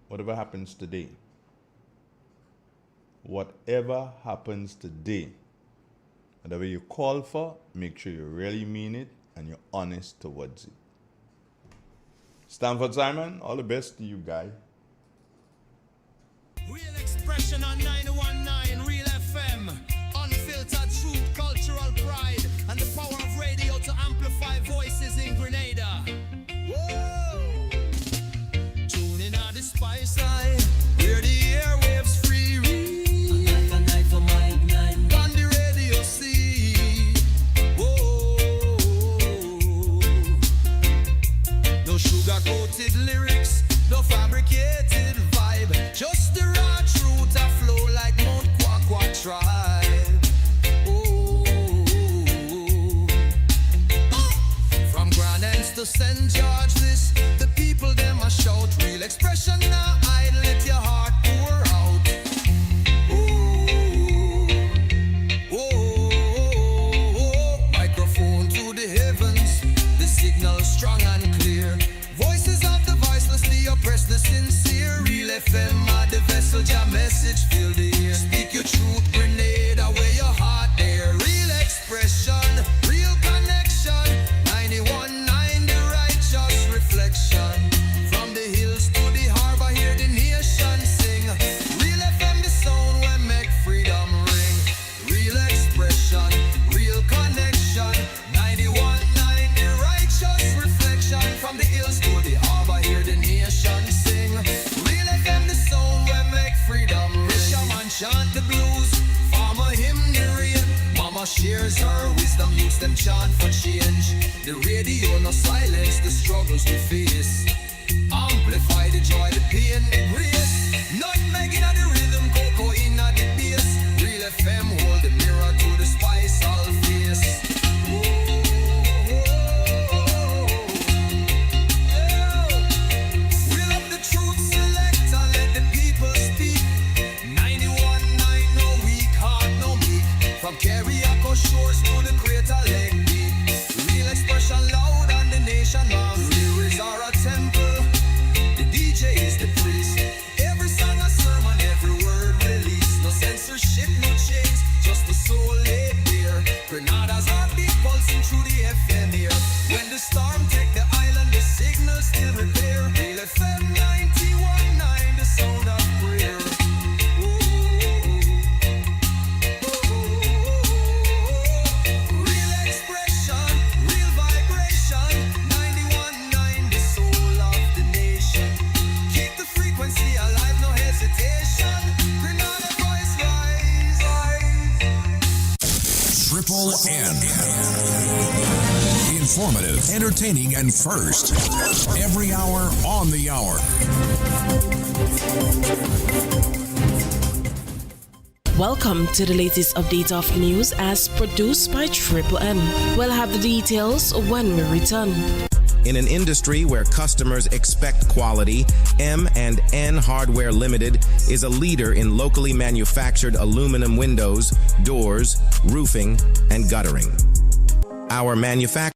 whatever happens today, whatever happens today, whatever you call for, make sure you really mean it and you're honest towards it. Stanford Simon, all the best to you, guy. Real Xpressions. station on 919 Real FM. Unfiltered truth, cultural pride, and the power of radio to amplify voices in Grenada. Whoa! Tune in on the spice side, where the airwaves free read. A night for my night. On the radio see. Whoa! No sugar-coated lyrics, no fabricated vibe, just the raw truth a flow like Mount Quaqua tribe. Oh. From Grand Anse to St. George, this the people them a shout. Real expression now hide, let your heart pour out. Microphone to the heavens, the signal strong and clear. Voices of the voiceless, the oppressed, the sincere. Real FM are the vessel, your message fill the air. Speak your truth, Grenada, where your heart there. Real expression, real connection. 91.9 the righteous reflection. From the hills to the harbor, hear the nation sing. Real FM, the sound where make freedom ring. Real expression, real connection. 91.9 the righteous reflection. From the hills to the harbor, hear the nation sing. Real FM, the sound where make freedom ring. Fisherman chant the blues, farmer hymn the rain. Mama shares her wisdom, use them chant for change. The radio no silence the struggles we face. Amplify the joy, the pain, the grace. Nutmeg in the rhythm, cocoa in the bass. Real FM hold the mirror to the spice all face. Reel up the truth selector, let the people speak. 91.9, no weak heart, no meek. From Carriacou shores to the Crater Lake Deep. Real expression loud and the nation loves. Lyrics are a temple, the DJ is the priest. Every song a sermon, every word released. No censorship, no chains, just the soul laid bare. Grenada's heartbeat pulsing through the FM here. When the storm take the island, the signal still repair. Real FM 91.9, the sound of prayer. Real expression, real vibration. 91.9, the soul of the nation. Keep the frequency alive, no hesitation. Grenada voice rise. Triple N. Informative, entertaining, and first. Every hour on the hour. Welcome to the latest update of news as produced by Triple N. We'll have the details when we return. In an industry where customers expect quality, M&N Hardware Limited is a leader in locally manufactured aluminum windows, doors, roofing, and guttering. Our manufacturing